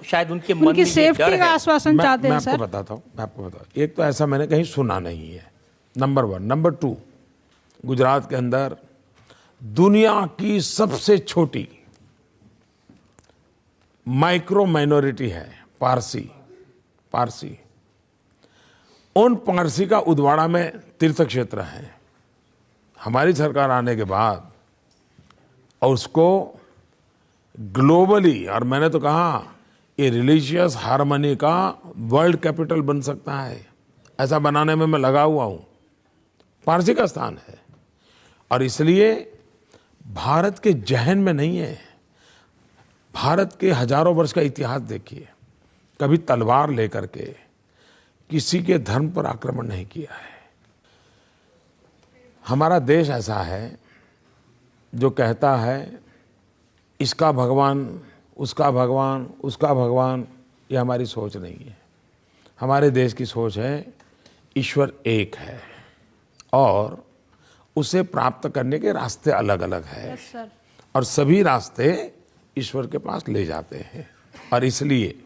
शायद उनके मन में उनकी सेफ्टी का आश्वासन चाहते हैं मैं सर। आपको बताता हूँ। एक तो ऐसा मैंने कहीं सुना नहीं है, नंबर 1। नंबर 2, गुजरात के अंदर दुनिया की सबसे छोटी माइक्रो माइनॉरिटी है पारसी। उन पारसी का उदवाड़ा में तीर्थ क्षेत्र है। हमारी सरकार आने के बाद और उसको ग्लोबली, और मैंने तो कहा ये रिलीजियस हार्मनी का वर्ल्ड कैपिटल बन सकता है, ऐसा बनाने में मैं लगा हुआ हूं। पारसी का स्थान है, और इसलिए भारत के जहन में नहीं है। भारत के हजारों वर्ष का इतिहास देखिए, कभी तलवार लेकर के किसी के धर्म पर आक्रमण नहीं किया है। हमारा देश ऐसा है जो कहता है इसका भगवान, उसका भगवान, उसका भगवान, ये हमारी सोच नहीं है। हमारे देश की सोच है ईश्वर एक है और उसे प्राप्त करने के रास्ते अलग अलग है। Yes sir. और सभी रास्ते ईश्वर के पास ले जाते हैं। और इसलिए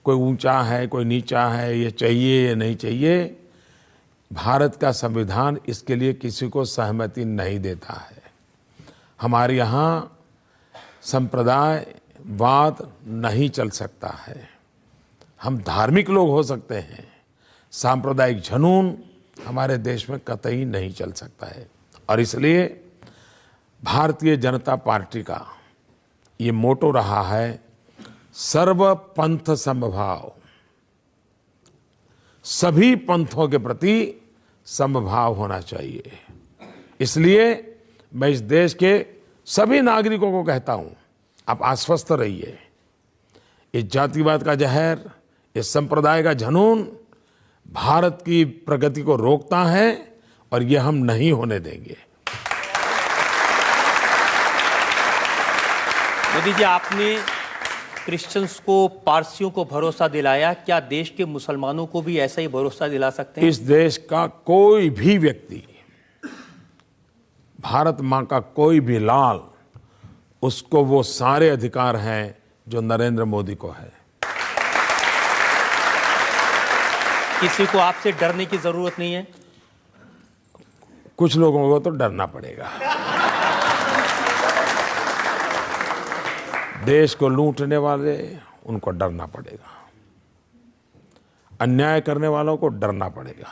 कोई ऊंचा है, कोई नीचा है, ये चाहिए या नहीं चाहिए, भारत का संविधान इसके लिए किसी को सहमति नहीं देता है। हमारे यहाँ संप्रदायवाद नहीं चल सकता है। हम धार्मिक लोग हो सकते हैं, सांप्रदायिक जुनून हमारे देश में कतई नहीं चल सकता है। और इसलिए भारतीय जनता पार्टी का ये मोटो रहा है सर्व पंथ समभाव, सभी पंथों के प्रति समभाव होना चाहिए। इसलिए मैं इस देश के सभी नागरिकों को कहता हूं, आप आश्वस्त रहिए। इस जातिवाद का जहर, इस संप्रदाय का जुनून भारत की प्रगति को रोकता है और ये हम नहीं होने देंगे। मोदी जी, आपने क्रिश्चियंस को, पारसियों को भरोसा दिलाया, क्या देश के मुसलमानों को भी ऐसा ही भरोसा दिला सकते हैं? इस देश का कोई भी व्यक्ति, भारत मां का कोई भी लाल, उसको वो सारे अधिकार हैं जो नरेंद्र मोदी को है। किसी को आपसे डरने की जरूरत नहीं है? कुछ लोगों को तो डरना पड़ेगा। देश को लूटने वाले, उनको डरना पड़ेगा। अन्याय करने वालों को डरना पड़ेगा।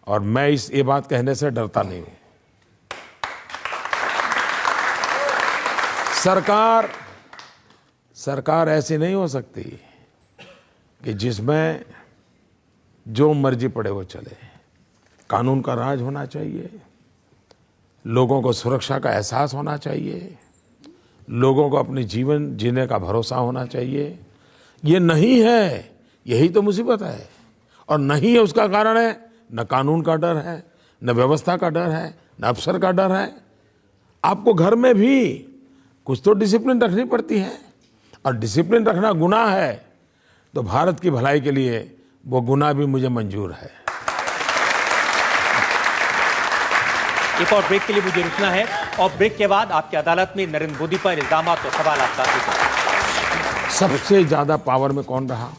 और मैं ये बात कहने से डरता नहीं हूं। सरकार ऐसी नहीं हो सकती कि जिसमें जो मर्जी पड़े वो चले। कानून का राज होना चाहिए, लोगों को सुरक्षा का एहसास होना चाहिए, लोगों को अपने जीवन जीने का भरोसा होना चाहिए। ये नहीं है, यही तो मुसीबत है। और नहीं है उसका कारण है न कानून का डर है, न व्यवस्था का डर है, न अफसर का डर है। आपको घर में भी कुछ तो डिसिप्लिन रखनी पड़ती है, और डिसिप्लिन रखना गुनाह है तो भारत की भलाई के लिए वो गुनाह भी मुझे मंजूर है। एक और ब्रेक के लिए मुझे रुकना है, और ब्रेक के बाद आपकी अदालत में नरेंद्र मोदी पर इल्जाम और सवाल आपका। सबसे ज्यादा पावर में कौन रहा?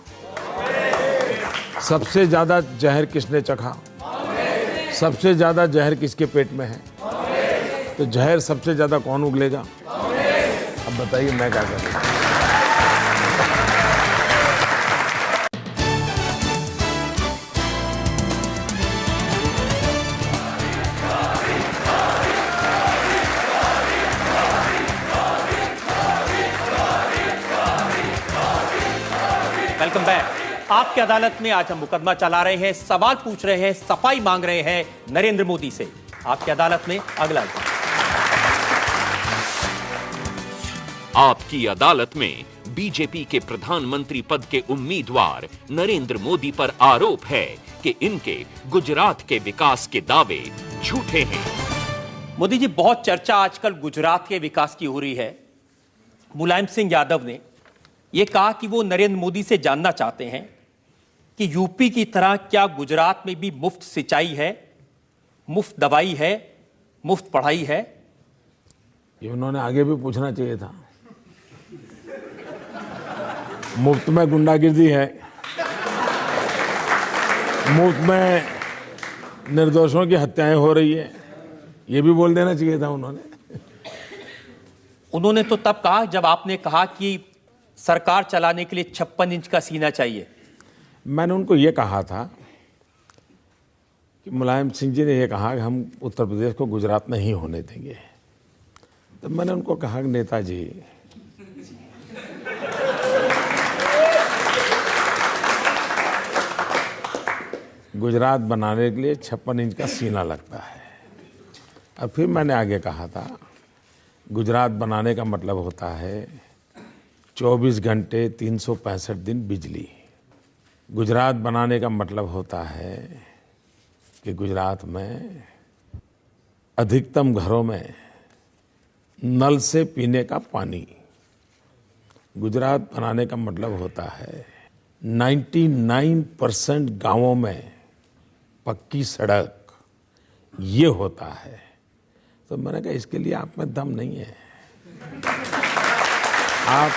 सबसे ज्यादा जहर किसने चखा? सबसे ज्यादा जहर किसके पेट में है? तो जहर सबसे ज्यादा कौन उगलेगा? अब बताइए मैं क्या करूं? Welcome back. आपकी अदालत में आज हम मुकदमा चला रहे हैं, सवाल पूछ रहे हैं, सफाई मांग रहे हैं नरेंद्र मोदी से। आपकी अदालत में अगला। आपकी अदालत में बीजेपी के प्रधानमंत्री पद के उम्मीदवार नरेंद्र मोदी पर आरोप है कि इनके गुजरात के विकास के दावे झूठे हैं। मोदी जी, बहुत चर्चा आजकल गुजरात के विकास की हो रही है। मुलायम सिंह यादव ने यह कहा कि वो नरेंद्र मोदी से जानना चाहते हैं कि यूपी की तरह क्या गुजरात में भी मुफ्त सिंचाई है, मुफ्त दवाई है, मुफ्त पढ़ाई है? ये उन्होंने आगे भी पूछना चाहिए था। मुफ्त में गुंडागिर्दी है, मुफ्त में निर्दोषों की हत्याएं हो रही है, ये भी बोल देना चाहिए था उन्होंने तो तब कहा जब आपने कहा कि सरकार चलाने के लिए 56 इंच का सीना चाहिए। मैंने उनको ये कहा था कि मुलायम सिंह जी ने ये कहा कि हम उत्तर प्रदेश को गुजरात नहीं होने देंगे। तो मैंने उनको कहा कि नेताजी, गुजरात बनाने के लिए 56 इंच का सीना लगता है। और फिर मैंने आगे कहा था, गुजरात बनाने का मतलब होता है 24 घंटे 365 दिन बिजली। गुजरात बनाने का मतलब होता है कि गुजरात में अधिकतम घरों में नल से पीने का पानी। गुजरात बनाने का मतलब होता है 99% गांवों में पक्की सड़क, ये होता है। तो मैंने कहा इसके लिए आप में दम नहीं है। आप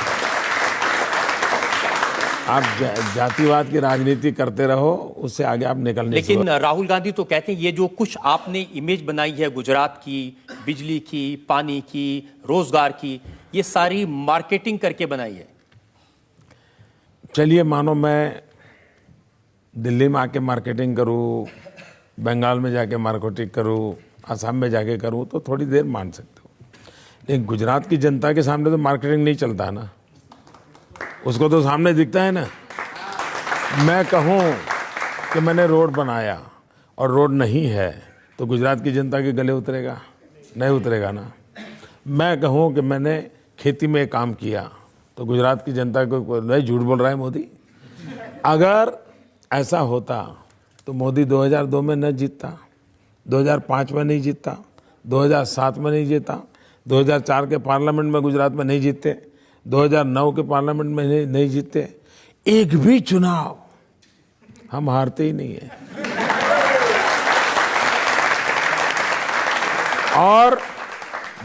जातिवाद की राजनीति करते रहो, उससे आगे आप निकल नहीं सकते। लेकिन राहुल गांधी तो कहते हैं ये जो कुछ आपने इमेज बनाई है गुजरात की, बिजली की, पानी की, रोजगार की, ये सारी मार्केटिंग करके बनाई है। चलिए मानो मैं दिल्ली में आके मार्केटिंग करूं, बंगाल में जाके मार्केटिंग करूं, असम में जाके करूं तो थोड़ी देर मान सकते हो, लेकिन गुजरात की जनता के सामने तो मार्केटिंग नहीं चलता ना, उसको तो सामने दिखता है ना। मैं कहूं कि मैंने रोड बनाया और रोड नहीं है तो गुजरात की जनता के गले उतरेगा? नहीं उतरेगा ना। मैं कहूं कि मैंने खेती में काम किया तो गुजरात की जनता को नहीं, झूठ बोल रहा है मोदी। अगर ऐसा होता तो मोदी 2002 में न जीतता, 2005 में नहीं जीतता, 2007 में नहीं जीता, 2004 के पार्लियामेंट में गुजरात में नहीं जीते, 2009 के पार्लियामेंट में नहीं जीते। एक भी चुनाव हम हारते ही नहीं है। और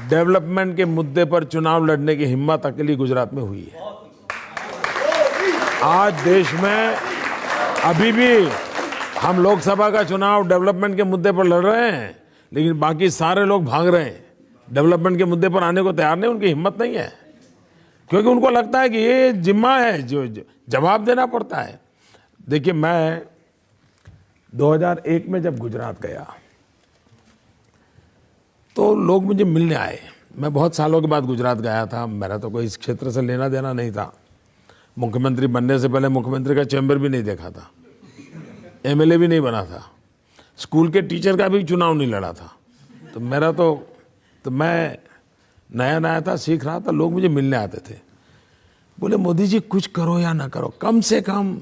डेवलपमेंट के मुद्दे पर चुनाव लड़ने की हिम्मत अकेली गुजरात में हुई है। आज देश में अभी भी हम लोकसभा का चुनाव डेवलपमेंट के मुद्दे पर लड़ रहे हैं, लेकिन बाकी सारे लोग भाग रहे हैं, डेवलपमेंट के मुद्दे पर आने को तैयार नहीं, उनकी हिम्मत नहीं है, क्योंकि उनको लगता है कि ये जिम्मा है जो जवाब देना पड़ता है। देखिए मैं 2001 में जब गुजरात गया तो लोग मुझे मिलने आए। मैं बहुत सालों के बाद गुजरात गया था, मेरा तो कोई इस क्षेत्र से लेना देना नहीं था। मुख्यमंत्री बनने से पहले मुख्यमंत्री का चैम्बर भी नहीं देखा था, एमएलए भी नहीं बना था, स्कूल के टीचर का भी चुनाव नहीं लड़ा था। तो मेरा तो मैं नया था, सीख रहा था, लोग मुझे मिलने आते थे। बोले मोदी जी कुछ करो या ना करो, कम से कम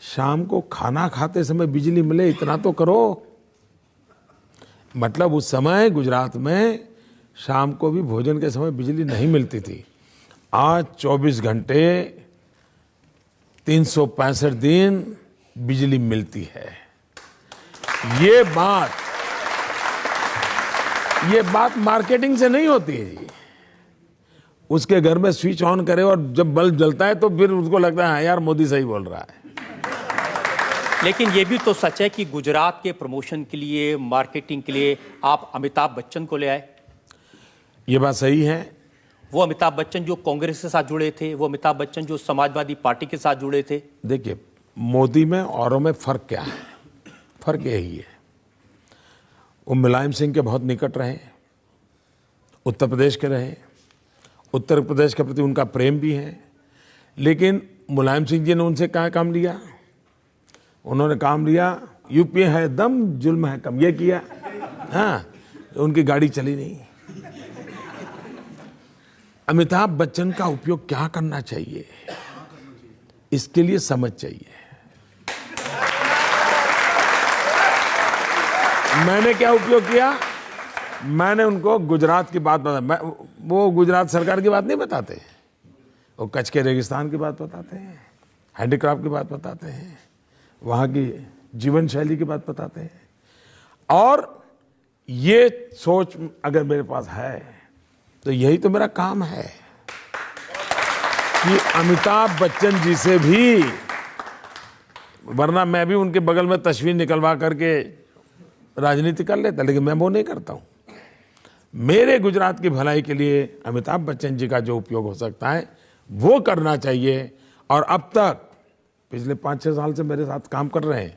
शाम को खाना खाते समय बिजली मिले, इतना तो करो। मतलब उस समय गुजरात में शाम को भी भोजन के समय बिजली नहीं मिलती थी। आज 24 घंटे 365 दिन बिजली मिलती है। ये बात मार्केटिंग से नहीं होती है जी। उसके घर में स्विच ऑन करे और जब बल्ब जलता है तो फिर उसको लगता है हाँ यार मोदी सही बोल रहा है। लेकिन ये भी तो सच है कि गुजरात के प्रमोशन के लिए, मार्केटिंग के लिए आप अमिताभ बच्चन को ले आए। ये बात सही है। वो अमिताभ बच्चन जो कांग्रेस के साथ जुड़े थे, वो अमिताभ बच्चन जो समाजवादी पार्टी के साथ जुड़े थे। देखिए मोदी में औरों में फर्क क्या है? फर्क यही है, वो मुलायम सिंह के बहुत निकट रहे, उत्तर प्रदेश के रहे, उत्तर प्रदेश के प्रति उनका प्रेम भी है। लेकिन मुलायम सिंह जी ने उनसे क्या काम लिया? उन्होंने काम लिया यूपी है दम, जुल्म है कम, ये किया। हाँ, उनकी गाड़ी चली नहीं। अमिताभ बच्चन का उपयोग क्या करना चाहिए, इसके लिए समझ चाहिए। मैंने क्या उपयोग किया? मैंने उनको गुजरात की बात बता, वो गुजरात सरकार की बात नहीं बताते, वो कच्छ के रेगिस्तान की बात बताते हैं, हैंडीक्राफ्ट की बात बताते हैं, वहाँ की जीवन शैली की बात बताते हैं। और ये सोच अगर मेरे पास है तो यही तो मेरा काम है कि अमिताभ बच्चन जी से भी, वरना मैं भी उनके बगल में तस्वीर निकलवा करके राजनीति कर लेता, लेकिन मैं वो नहीं करता हूँ। मेरे गुजरात की भलाई के लिए अमिताभ बच्चन जी का जो उपयोग हो सकता है वो करना चाहिए। और अब तक पिछले 5-6 साल से मेरे साथ काम कर रहे हैं,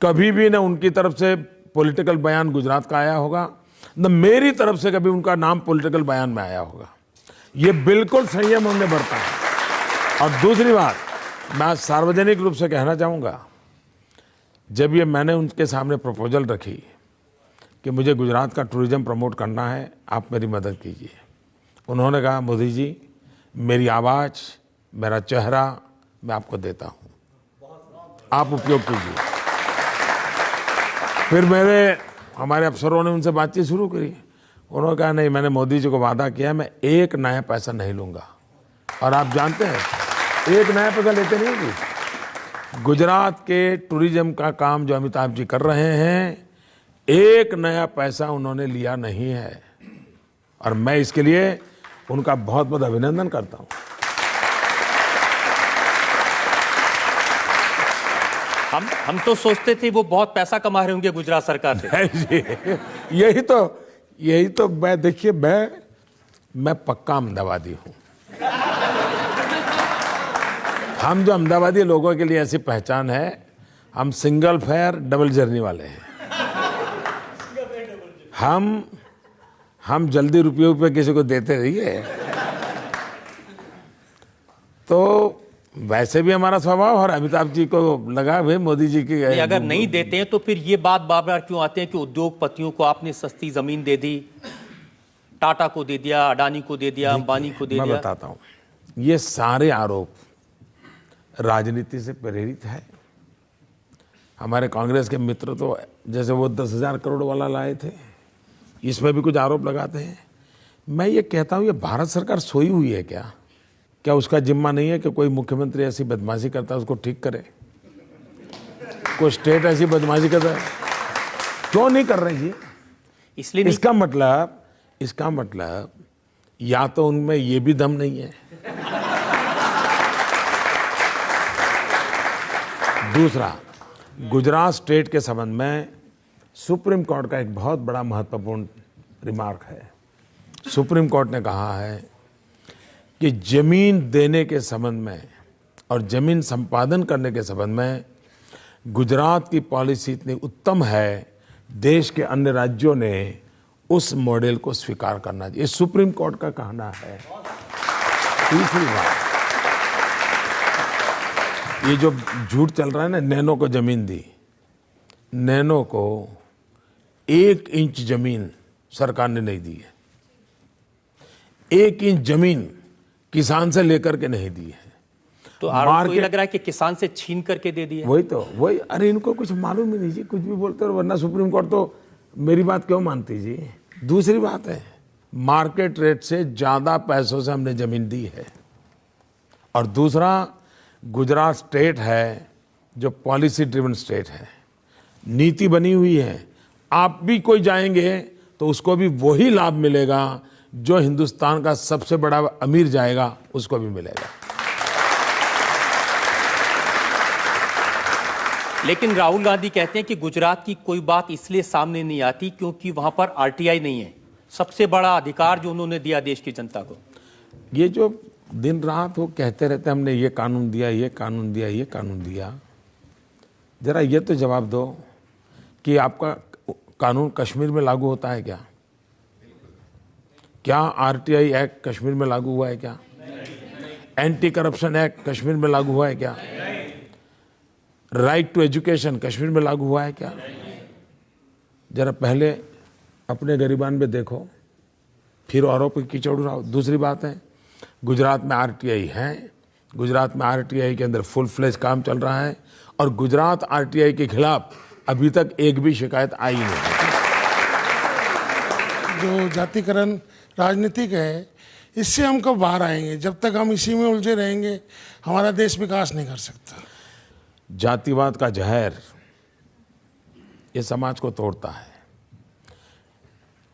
कभी भी न उनकी तरफ से पॉलिटिकल बयान गुजरात का आया होगा, न मेरी तरफ से कभी उनका नाम पॉलिटिकल बयान में आया होगा। ये बिल्कुल संयम हमने बरता है। और दूसरी बात, मैं सार्वजनिक रूप से कहना चाहूँगा, जब ये मैंने उनके सामने प्रपोजल रखी कि मुझे गुजरात का टूरिज्म प्रमोट करना है, आप मेरी मदद कीजिए, उन्होंने कहा मोदी जी मेरी आवाज़, मेरा चेहरा मैं आपको देता हूँ, आप उपयोग कीजिए। फिर मेरे हमारे अफसरों ने उनसे बातचीत शुरू करी। उन्होंने कहा नहीं, मैंने मोदी जी को वादा किया मैं एक नया पैसा नहीं लूँगा। और आप जानते हैं एक नया पैसा लेते नहीं जी। गुजरात के टूरिज्म का काम जो अमिताभ जी कर रहे हैं, एक नया पैसा उन्होंने लिया नहीं है। और मैं इसके लिए उनका बहुत बहुत अभिनंदन करता हूँ। हम तो सोचते थे वो बहुत पैसा कमा रहे होंगे गुजरात सरकार से। यही तो मैं, देखिए मैं पक्का अहमदाबादी हूँ। हम जो अहमदाबादी लोगों के लिए ऐसी पहचान है, हम सिंगल फेयर डबल जर्नी वाले हैं। हम जल्दी रुपये किसी को देते रहिए। तो वैसे भी हमारा स्वभाव, और अमिताभ जी को लगा भाई मोदी जी की अगर नहीं देते हैं तो फिर ये बात बार बार क्यों आते हैं कि उद्योगपतियों को आपने सस्ती जमीन दे दी, टाटा को दे दिया, अडानी को दे दिया, अंबानी को दे दिया। मैं बताता हूँ, ये सारे आरोप राजनीति से प्रेरित है। हमारे कांग्रेस के मित्र तो जैसे वो 10,000 करोड़ वाला लाए थे, इसमें भी कुछ आरोप लगाते हैं। मैं ये कहता हूँ, ये भारत सरकार सोई हुई है क्या? क्या उसका जिम्मा नहीं है कि कोई मुख्यमंत्री ऐसी बदमाशी करता है उसको ठीक करे? कोई स्टेट ऐसी बदमाशी करता है, क्यों नहीं कर रहे जी? इसलिए इसका मतलब या तो उनमें ये भी दम नहीं है। दूसरा, गुजरात स्टेट के संबंध में सुप्रीम कोर्ट का एक बहुत बड़ा महत्वपूर्ण रिमार्क है। सुप्रीम कोर्ट ने कहा है कि जमीन देने के संबंध में और जमीन संपादन करने के संबंध में गुजरात की पॉलिसी इतनी उत्तम है, देश के अन्य राज्यों ने उस मॉडल को स्वीकार करना चाहिए। सुप्रीम कोर्ट का कहना है। तीसरी बात, ये जो झूठ चल रहा है ना, नैनो को जमीन दी, नैनो को 1 इंच जमीन सरकार ने नहीं दी है। 1 इंच जमीन किसान से लेकर के नहीं दी है। तो आरोप तो ये लग रहा है कि किसान से छीन करके दे दिया। वही अरे इनको कुछ मालूम ही नहीं जी, कुछ भी बोलते हो, वरना सुप्रीम कोर्ट तो मेरी बात क्यों मानती जी। दूसरी बात है, मार्केट रेट से ज्यादा पैसों से हमने जमीन दी है। और दूसरा, गुजरात स्टेट है जो पॉलिसी ड्रिवन स्टेट है, नीति बनी हुई है। आप भी कोई जाएंगे तो उसको भी वही लाभ मिलेगा जो हिंदुस्तान का सबसे बड़ा अमीर जाएगा उसको भी मिलेगा। लेकिन राहुल गांधी कहते हैं कि गुजरात की कोई बात इसलिए सामने नहीं आती क्योंकि वहां पर आरटीआई नहीं है, सबसे बड़ा अधिकार जो उन्होंने दिया देश की जनता को। ये जो दिन रात वो कहते रहते हमने ये कानून दिया, ये कानून दिया, ये कानून दिया, जरा ये तो जवाब दो कि आपका कानून कश्मीर में लागू होता है क्या? क्या आरटीआई एक्ट कश्मीर में लागू हुआ है क्या? एंटी करप्शन एक्ट कश्मीर में लागू हुआ है क्या? राइट टू एजुकेशन कश्मीर में लागू हुआ है क्या? जरा पहले अपने गरिबान में देखो, फिर औरों पर कीचड़ उड़ाओ। दूसरी बात है, गुजरात में आरटीआई है, गुजरात में आरटीआई के अंदर फुल फ्लेज काम चल रहा है, और गुजरात आरटीआई के खिलाफ अभी तक एक भी शिकायत आई नहीं। जो जातिकरण राजनीतिक है, इससे हम कब बाहर आएंगे? जब तक हम इसी में उलझे रहेंगे हमारा देश विकास नहीं कर सकता। जातिवाद का जहर ये समाज को तोड़ता है।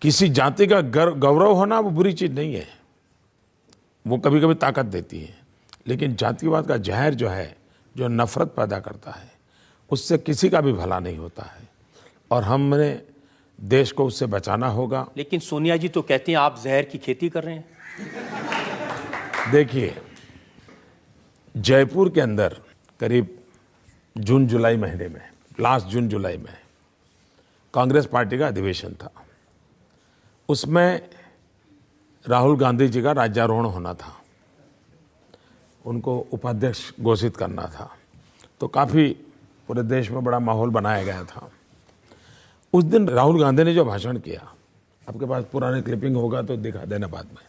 किसी जाति का गौरव होना वो बुरी चीज नहीं है, वो कभी कभी ताकत देती है, लेकिन जातिवाद का जहर जो है, जो नफरत पैदा करता है, उससे किसी का भी भला नहीं होता है, और हमने देश को उससे बचाना होगा। लेकिन सोनिया जी तो कहती हैं आप जहर की खेती कर रहे हैं। देखिए, जयपुर के अंदर करीब जून जुलाई महीने में, लास्ट जून जुलाई में कांग्रेस पार्टी का अधिवेशन था। उसमें राहुल गांधी जी का राज्यारोहण होना था, उनको उपाध्यक्ष घोषित करना था, तो काफ़ी पूरे देश में बड़ा माहौल बनाया गया था। उस दिन राहुल गांधी ने जो भाषण किया, आपके पास पुराने क्लिपिंग होगा तो दिखा देना बाद में,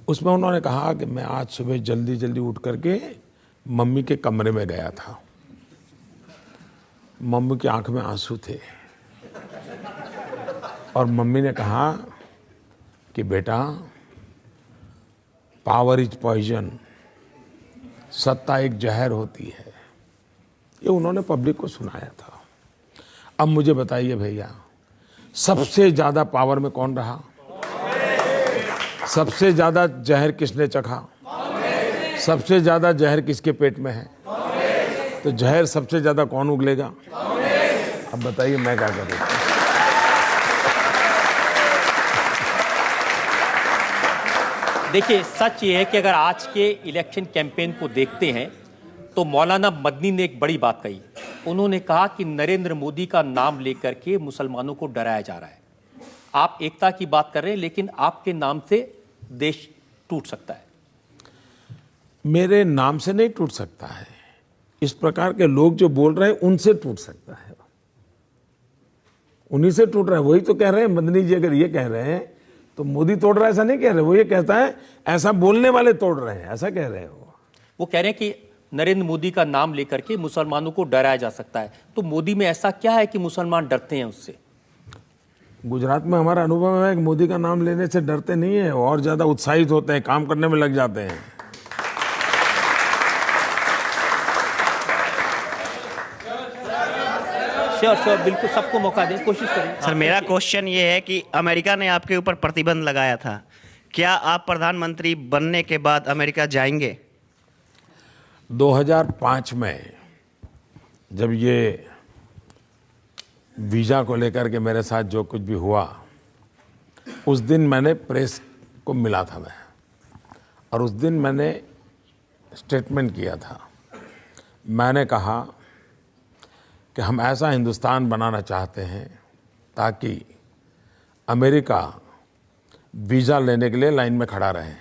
उसमें उन्होंने कहा कि मैं आज सुबह जल्दी जल्दी उठ करके मम्मी के कमरे में गया था, मम्मी की आंख में आंसू थे। और मम्मी ने कहा कि बेटा, पावर इज पॉइजन, सत्ता एक जहर होती है। ये उन्होंने पब्लिक को सुनाया था। अब मुझे बताइए भैया, सबसे ज्यादा पावर में कौन रहा? सबसे ज्यादा जहर किसने चखा? सबसे ज्यादा जहर किसके पेट में है? तो जहर सबसे ज्यादा कौन उगलेगा? अब बताइए मैं क्या करूं? देखिए, सच ये है कि अगर आज के इलेक्शन कैंपेन को देखते हैं तो मौलाना मदनी ने एक बड़ी बात कही। उन्होंने कहा कि नरेंद्र मोदी का नाम लेकर के मुसलमानों को डराया जा रहा है। आप एकता की बात कर रहे हैं, लेकिन आपके नाम से देश टूट सकता है। मेरे नाम से नहीं टूट सकता है, इस प्रकार के लोग जो बोल रहे हैं उनसे टूट सकता है, उन्हीं से टूट रहा है। वही तो कह रहे हैं मदनी जी, अगर ये कह रहे हैं तो मोदी तोड़ रहा है ऐसा नहीं कह रहे। वो ये कहता है ऐसा बोलने वाले तोड़ रहे हैं, ऐसा कह रहे हैं। वो कह रहे हैं कि नरेंद्र मोदी का नाम लेकर के मुसलमानों को डराया जा सकता है। तो मोदी में ऐसा क्या है कि मुसलमान डरते हैं उससे? गुजरात में हमारा अनुभव है कि मोदी का नाम लेने से डरते नहीं है, और ज्यादा उत्साहित होते हैं, काम करने में लग जाते हैं। श्योर, बिल्कुल, सबको मौका दें, कोशिश करें। सर, मेरा क्वेश्चन ये है कि अमेरिका ने आपके ऊपर प्रतिबंध लगाया था, क्या आप प्रधानमंत्री बनने के बाद अमेरिका जाएंगे? 2005 में जब ये वीजा को लेकर के मेरे साथ जो कुछ भी हुआ, उस दिन मैंने प्रेस को मिला था मैं, और उस दिन मैंने स्टेटमेंट किया था। मैंने कहा कि हम ऐसा हिंदुस्तान बनाना चाहते हैं ताकि अमेरिका वीजा लेने के लिए लाइन में खड़ा रहे।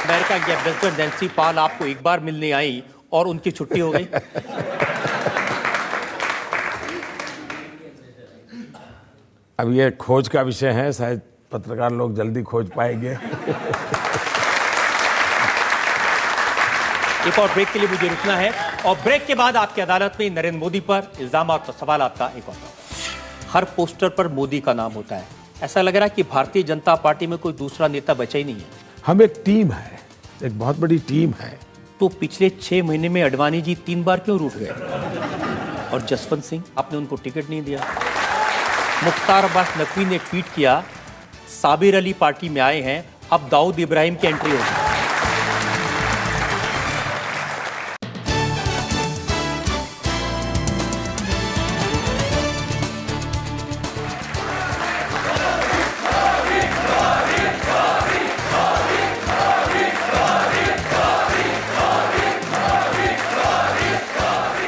अमेरिका के प्रेसिडेंट नैन्सी पाल आपको एक बार मिलने आई और उनकी छुट्टी हो गई। अब ये खोज का विषय है, शायद पत्रकार लोग जल्दी खोज पाएंगे। एक और ब्रेक के लिए मुझे रुकना है, और ब्रेक के बाद आपकी अदालत में नरेंद्र मोदी पर इल्जाम और सवाल का एक और। हर पोस्टर पर मोदी का नाम होता है। ऐसा लग रहा है कि भारतीय जनता पार्टी में कोई दूसरा नेता बचा ही नहीं है। हम एक टीम है, एक बहुत बड़ी टीम है। तो पिछले 6 महीने में अडवाणी जी 3 बार क्यों रूठ गए? और जसवंत सिंह, आपने उनको टिकट नहीं दिया। मुख्तार अब्बास नकवी ने ट्वीट किया, साबिर अली पार्टी में आए हैं, अब दाऊद इब्राहिम की एंट्री होगी।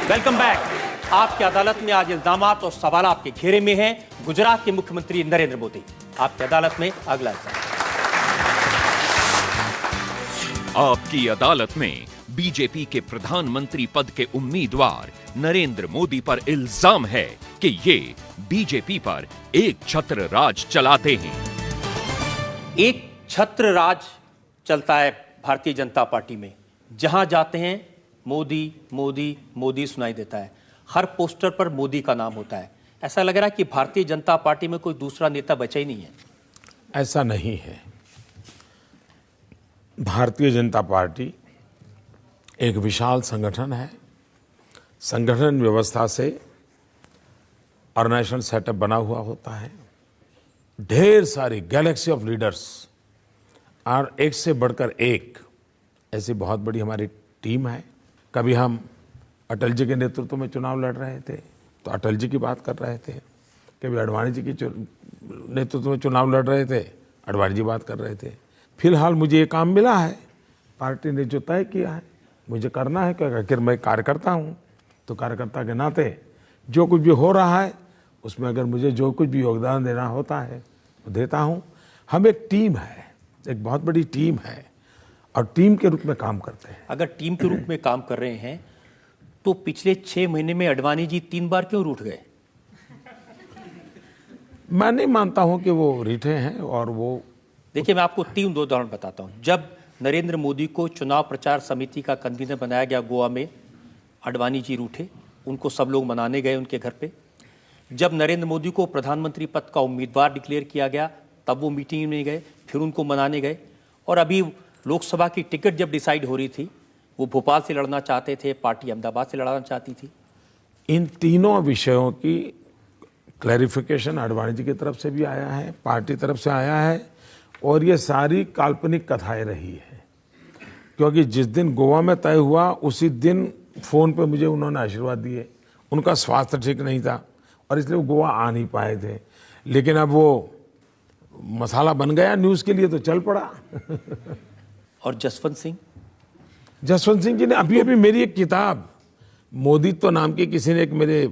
Welcome back. आपकी अदालत में आज इल्जामात और सवाल आपके घेरे में हैं। गुजरात के मुख्यमंत्री नरेंद्र मोदी आपकी अदालत में अगला इल्जाम। आपकी अदालत में बीजेपी के प्रधानमंत्री पद के उम्मीदवार नरेंद्र मोदी पर इल्जाम है कि ये बीजेपी पर एक छत्र राज चलाते हैं। एक छत्र राज चलता है भारतीय जनता पार्टी में। जहां जाते हैं मोदी मोदी मोदी सुनाई देता है। हर पोस्टर पर मोदी का नाम होता है। ऐसा लग रहा है कि भारतीय जनता पार्टी में कोई दूसरा नेता बचा ही नहीं है। ऐसा नहीं है। भारतीय जनता पार्टी एक विशाल संगठन है। संगठन व्यवस्था से ऑर्गेनाइजेशन सेटअप बना हुआ होता है। ढेर सारी गैलेक्सी ऑफ लीडर्स और एक से बढ़कर एक ऐसी बहुत बड़ी हमारी टीम है। कभी हम अटल जी के नेतृत्व में चुनाव लड़ रहे थे तो अटल जी की बात कर रहे थे, कभी अडवाणी जी के नेतृत्व में चुनाव लड़ रहे थे, अडवाणी जी बात कर रहे थे। फिलहाल मुझे ये काम मिला है, पार्टी ने जो तय किया है मुझे करना है, क्योंकि आखिर मैं कार्यकर्ता हूँ, तो कार्यकर्ता के नाते जो कुछ भी हो रहा है उसमें अगर मुझे जो कुछ भी योगदान देना होता है वो देता हूँ। हम एक टीम है, एक बहुत बड़ी टीम है और टीम के रूप में काम करते हैं। अगर टीम के रूप में काम कर रहे हैं तो पिछले 6 महीने में अडवाणी जी 3 बार क्यों रूठ गए? मैं नहीं मानता हूं कि वो रीठे हैं। और वो देखिए, मैं आपको 3 उदाहरण बताता हूं। जब नरेंद्र मोदी को चुनाव प्रचार समिति का कन्वीनर बनाया गया गोवा में, आडवाणी जी रूठे, उनको सब लोग मनाने गए उनके घर पे। जब नरेंद्र मोदी को प्रधानमंत्री पद का उम्मीदवार डिक्लेयर किया गया तब वो मीटिंग में गए, फिर उनको मनाने गए। और अभी लोकसभा की टिकट जब डिसाइड हो रही थी, वो भोपाल से लड़ना चाहते थे, पार्टी अहमदाबाद से लड़ना चाहती थी। इन तीनों विषयों की क्लैरिफिकेशन आडवाणी जी की तरफ से भी आया है, पार्टी तरफ से आया है, और ये सारी काल्पनिक कथाएं रही है। क्योंकि जिस दिन गोवा में तय हुआ उसी दिन फोन पे मुझे उन्होंने आशीर्वाद दिए। उनका स्वास्थ्य ठीक नहीं था और इसलिए वो गोवा आ नहीं पाए थे, लेकिन अब वो मसाला बन गया न्यूज़ के लिए तो चल पड़ा। और जसवंत सिंह जी ने अभी अभी मेरी एक किताब मोदीत्व नाम की किसी ने एक मेरे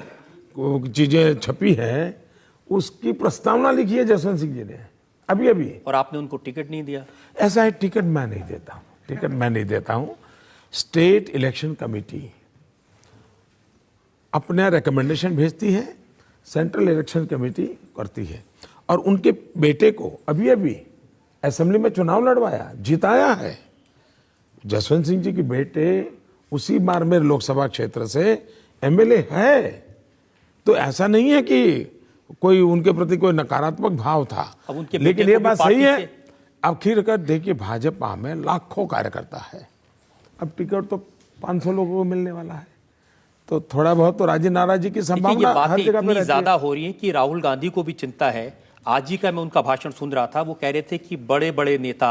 चीजें छपी है, उसकी प्रस्तावना लिखी है जसवंत सिंह जी ने अभी अभी। और आपने उनको टिकट नहीं दिया? ऐसा है, टिकट मैं नहीं देता हूं। स्टेट इलेक्शन कमेटी अपना रिकमेंडेशन भेजती है, सेंट्रल इलेक्शन कमेटी करती है। और उनके बेटे को अभी अभी असेंबली में चुनाव लड़वाया, जिताया है। जसवंत सिंह जी के बेटे उसी बाड़मेर लोकसभा क्षेत्र से एमएलए है। तो ऐसा नहीं है कि कोई उनके प्रति कोई नकारात्मक भाव था, लेकिन ये बात सही है। आखिरकार देखिए, भाजपा में लाखों कार्यकर्ता है, अब टिकट तो 500 लोगों को मिलने वाला है, तो थोड़ा बहुत तो राजी नाराजी की संभावना हर जगह पे ज्यादा हो रही है कि राहुल गांधी को भी चिंता है। आज ही का मैं उनका भाषण सुन रहा था, वो कह रहे थे कि बड़े बड़े नेता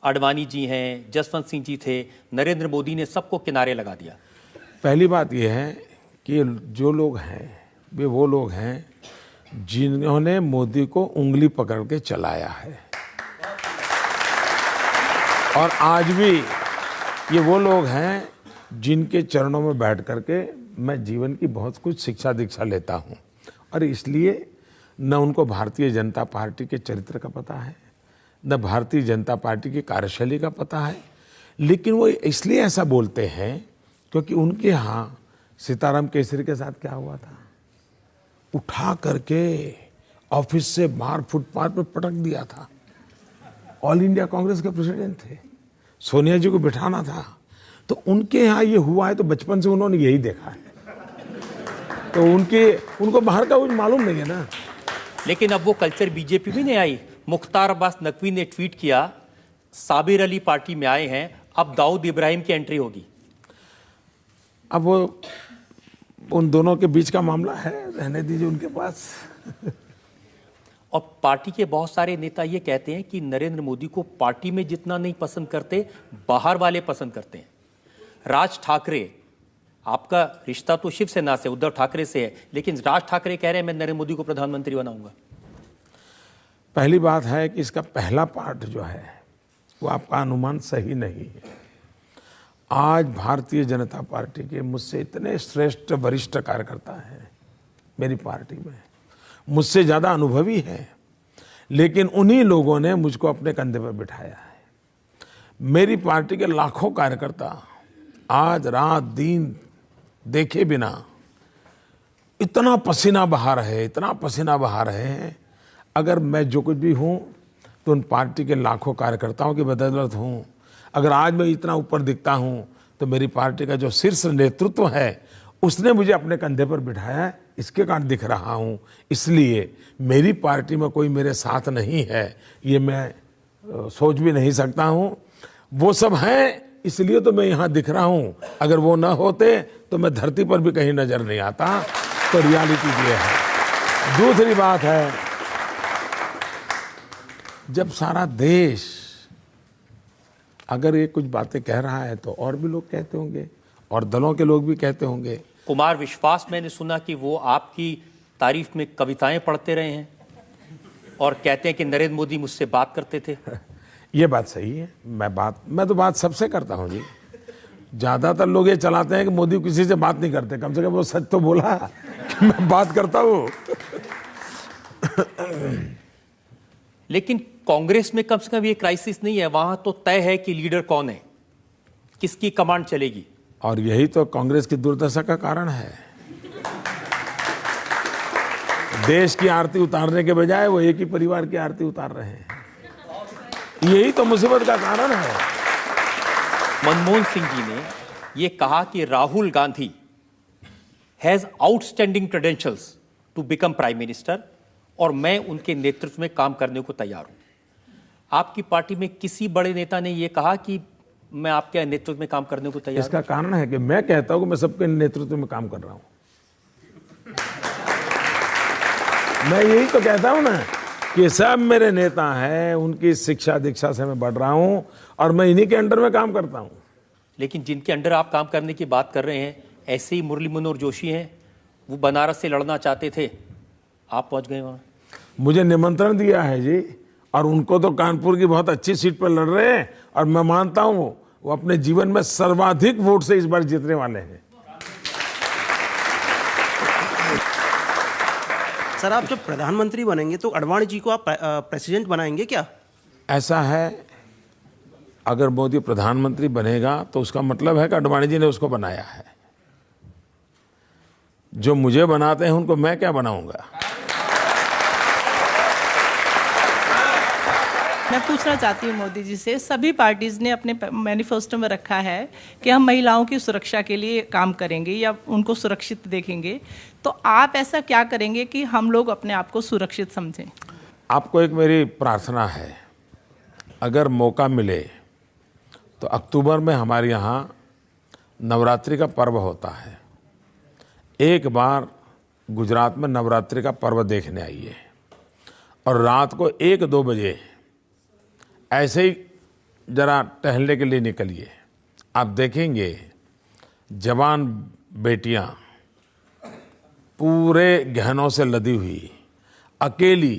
आडवाणी जी हैं, जसवंत सिंह जी थे, नरेंद्र मोदी ने सबको किनारे लगा दिया। पहली बात यह है कि जो लोग हैं वे वो लोग हैं जिन्होंने मोदी को उंगली पकड़ के चलाया है, और आज भी ये वो लोग हैं जिनके चरणों में बैठ करके मैं जीवन की बहुत कुछ शिक्षा दीक्षा लेता हूं। और इसलिए न उनको भारतीय जनता पार्टी के चरित्र का पता है, न भारतीय जनता पार्टी की कार्यशैली का पता है, लेकिन वो इसलिए ऐसा बोलते हैं क्योंकि उनके यहाँ सीताराम केसरी के साथ क्या हुआ था, उठा करके ऑफिस से बाहर फुटपाथ पर पटक दिया था। ऑल इंडिया कांग्रेस के प्रेसिडेंट थे, सोनिया जी को बिठाना था, तो उनके यहाँ ये हुआ है तो बचपन से उन्होंने यही देखा है, तो उनको बाहर का कुछ मालूम नहीं है ना। लेकिन अब वो कल्चर बीजेपी में नहीं आई। मुख्तार अब्बास नकवी ने ट्वीट किया, साबिर अली पार्टी में आए हैं, अब दाऊद इब्राहिम की एंट्री होगी। अब वो उन दोनों के बीच का मामला है, रहने दीजिए उनके पास। और पार्टी के बहुत सारे नेता ये कहते हैं कि नरेंद्र मोदी को पार्टी में जितना नहीं पसंद करते, बाहर वाले पसंद करते हैं। राज ठाकरे, आपका रिश्ता तो शिवसेना से, उद्धव ठाकरे से है, लेकिन राज ठाकरे कह रहे हैं मैं नरेंद्र मोदी को प्रधानमंत्री बनाऊंगा। पहली बात है कि इसका पहला पार्ट जो है वो आपका अनुमान सही नहीं है। आज भारतीय जनता पार्टी के मुझसे इतने श्रेष्ठ वरिष्ठ कार्यकर्ता हैं मेरी पार्टी में, मुझसे ज़्यादा अनुभवी हैं, लेकिन उन्हीं लोगों ने मुझको अपने कंधे पर बिठाया है। मेरी पार्टी के लाखों कार्यकर्ता आज रात दिन देखे बिना इतना पसीना बहा रहे हैं। अगर मैं जो कुछ भी हूँ तो उन पार्टी के लाखों कार्यकर्ताओं की बदौलत हूँ। अगर आज मैं इतना ऊपर दिखता हूँ तो मेरी पार्टी का जो शीर्ष नेतृत्व है उसने मुझे अपने कंधे पर बिठाया है, इसके कारण दिख रहा हूँ। इसलिए मेरी पार्टी में कोई मेरे साथ नहीं है ये मैं सोच भी नहीं सकता हूँ। वो सब हैं इसलिए तो मैं यहाँ दिख रहा हूँ, अगर वो ना होते तो मैं धरती पर भी कहीं नजर नहीं आता। तो रियलिटी ये है। दूसरी बात है, जब सारा देश अगर ये कुछ बातें कह रहा है तो और भी लोग कहते होंगे और दलों के लोग भी कहते होंगे। कुमार विश्वास, मैंने सुना कि वो आपकी तारीफ में कविताएं पढ़ते रहे हैं और कहते हैं कि नरेंद्र मोदी मुझसे बात करते थे। ये बात सही है, मैं तो बात सबसे करता हूँ जी। ज्यादातर लोग ये चलाते हैं कि मोदी किसी से बात नहीं करते, कम से कम वो सच तो बोला कि मैं बात करता हूँ। लेकिन कांग्रेस में कम से कम ये क्राइसिस नहीं है, वहां तो तय है कि लीडर कौन है, किसकी कमांड चलेगी। और यही तो कांग्रेस की दुर्दशा का कारण है। देश की आरती उतारने के बजाय वो एक ही परिवार की आरती उतार रहे हैं, यही तो मुसीबत का कारण है। मनमोहन सिंह जी ने ये कहा कि Rahul Gandhi has outstanding credentials to become prime minister और मैं उनके नेतृत्व में काम करने को तैयार हूं। आपकी पार्टी में किसी बड़े नेता ने यह कहा कि मैं आपके नेतृत्व में काम करने को तैयार? इसका कारण है कि मैं कहता हूं कि मैं सबके नेतृत्व में काम कर रहा हूं। मैं यही तो कहता हूं ना कि सब मेरे नेता हैं, उनकी शिक्षा दीक्षा से मैं बढ़ रहा हूं और मैं इन्हीं के अंडर में काम करता हूं। लेकिन जिनके अंडर आप काम करने की बात कर रहे हैं, ऐसे ही मुरली मनोहर जोशी हैं, वो बनारस से लड़ना चाहते थे, आप पहुंच गए वहां। मुझे निमंत्रण दिया है जी, और उनको तो कानपुर की बहुत अच्छी सीट पर लड़ रहे हैं और मैं मानता हूं वो अपने जीवन में सर्वाधिक वोट से इस बार जीतने वाले हैं। सर, आप जब प्रधानमंत्री बनेंगे तो अडवाणी जी को आप प्रेसिडेंट बनाएंगे क्या? ऐसा है, अगर मोदी प्रधानमंत्री बनेगा तो उसका मतलब है कि अडवाणी जी ने उसको बनाया है। जो मुझे बनाते हैं उनको मैं क्या बनाऊंगा? मैं पूछना चाहती हूँ मोदी जी से, सभी पार्टीज ने अपने मैनिफेस्टो में रखा है कि हम महिलाओं की सुरक्षा के लिए काम करेंगे या उनको सुरक्षित देखेंगे, तो आप ऐसा क्या करेंगे कि हम लोग अपने आप को सुरक्षित समझें? आपको एक मेरी प्रार्थना है, अगर मौका मिले तो अक्टूबर में हमारे यहाँ नवरात्रि का पर्व होता है। एक बार गुजरात में नवरात्रि का पर्व देखने आइए और रात को 1-2 बजे ऐसे ही जरा टहलने के लिए निकलिए। आप देखेंगे जवान बेटियां पूरे गहनों से लदी हुई अकेली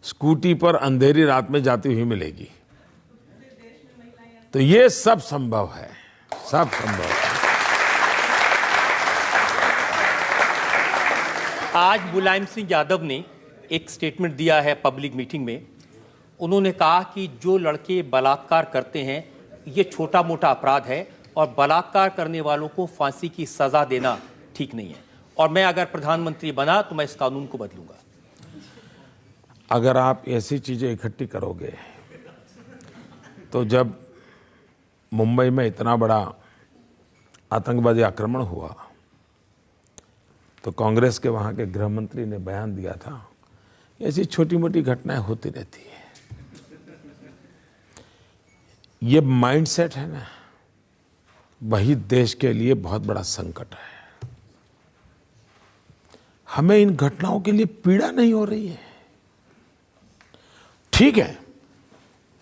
स्कूटी पर अंधेरी रात में जाती हुई मिलेगी। तो ये सब संभव है, सब संभव है। आज मुलायम सिंह यादव ने एक स्टेटमेंट दिया है पब्लिक मीटिंग में। उन्होंने कहा कि जो लड़के बलात्कार करते हैं ये छोटा मोटा अपराध है और बलात्कार करने वालों को फांसी की सजा देना ठीक नहीं है, और मैं अगर प्रधानमंत्री बना तो मैं इस कानून को बदलूंगा। अगर आप ऐसी चीजें इकट्ठी करोगे तो जब मुंबई में इतना बड़ा आतंकवादी आक्रमण हुआ तो कांग्रेस के वहाँ के गृह मंत्री ने बयान दिया था, ऐसी छोटी मोटी घटनाएं होती रहती है। ये माइंडसेट है ना, वही देश के लिए बहुत बड़ा संकट है। हमें इन घटनाओं के लिए पीड़ा नहीं हो रही है। ठीक है,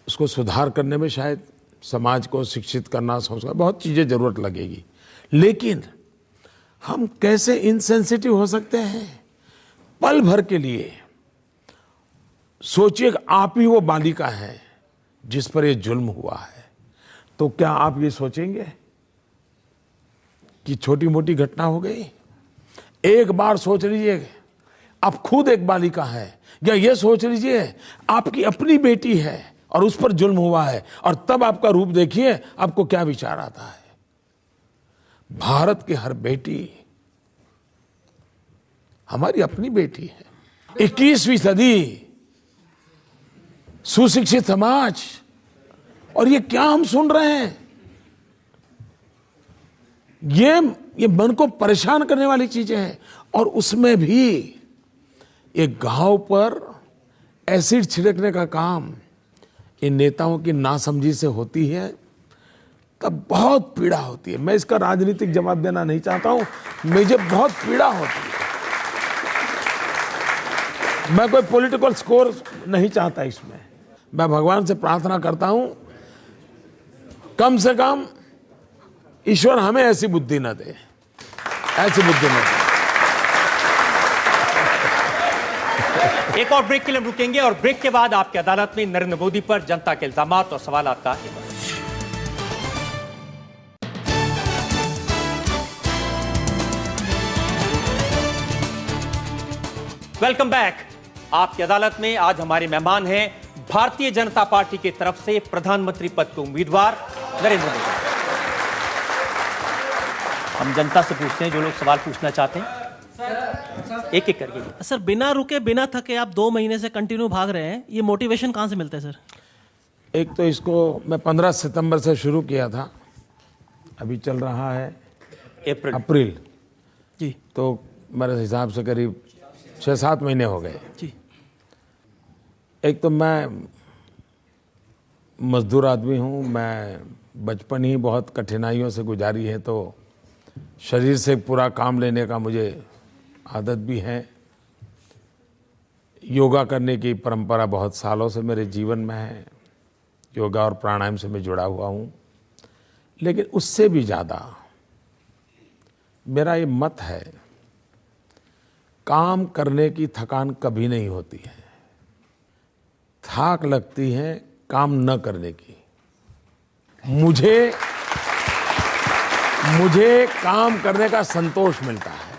उसको सुधार करने में शायद समाज को शिक्षित करना, संस्कार, बहुत चीजें जरूरत लगेगी, लेकिन हम कैसे इनसेंसिटिव हो सकते हैं? पल भर के लिए सोचिए कि आप ही वो बालिका है जिस पर ये जुल्म हुआ है, तो क्या आप ये सोचेंगे कि छोटी मोटी घटना हो गई? एक बार सोच लीजिए आप खुद एक बालिका है, या ये सोच लीजिए आपकी अपनी बेटी है और उस पर जुल्म हुआ है, और तब आपका रूप देखिए आपको क्या विचार आता है। भारत की हर बेटी हमारी अपनी बेटी है। 21वीं सदी, सुशिक्षित समाज, और ये क्या हम सुन रहे हैं? ये मन को परेशान करने वाली चीजें हैं। और उसमें भी एक गांव पर एसिड छिड़कने का काम इन नेताओं की नासमझी से होती है, तब बहुत पीड़ा होती है। मैं इसका राजनीतिक जवाब देना नहीं चाहता हूं, मुझे बहुत पीड़ा होती है। मैं कोई पॉलिटिकल स्कोर नहीं चाहता इसमें। मैं भगवान से प्रार्थना करता हूं कम से कम ईश्वर हमें ऐसी बुद्धि न दे, ऐसी बुद्धि न दे। एक और ब्रेक के लिए रुकेंगे और ब्रेक के बाद आपकी अदालत में नरेंद्र मोदी पर जनता के इल्जामात और सवालात का एक वेलकम बैक। आपकी अदालत में आज हमारे मेहमान हैं भारतीय जनता पार्टी की तरफ से प्रधानमंत्री पद के उम्मीदवार नरेंद्र मोदी। हम जनता से पूछते हैं जो लोग सवाल पूछना चाहते हैं, एक एक करके। सर, बिना रुके बिना थके आप 2 महीने से कंटिन्यू भाग रहे हैं, ये मोटिवेशन कहां से मिलता है सर? एक तो इसको मैं 15 सितंबर से शुरू किया था अभी चल रहा है अप्रैल जी तो मेरे हिसाब से करीब 6-7 महीने हो गए जी। एक तो मैं मजदूर आदमी हूँ, मैं बचपन ही बहुत कठिनाइयों से गुजारी है, तो शरीर से पूरा काम लेने का मुझे आदत भी है। योगा करने की परंपरा बहुत सालों से मेरे जीवन में है, योगा और प्राणायाम से मैं जुड़ा हुआ हूँ। लेकिन उससे भी ज़्यादा मेरा ये मत है, काम करने की थकान कभी नहीं होती है, थाक लगती है काम न करने की। मुझे काम करने का संतोष मिलता है।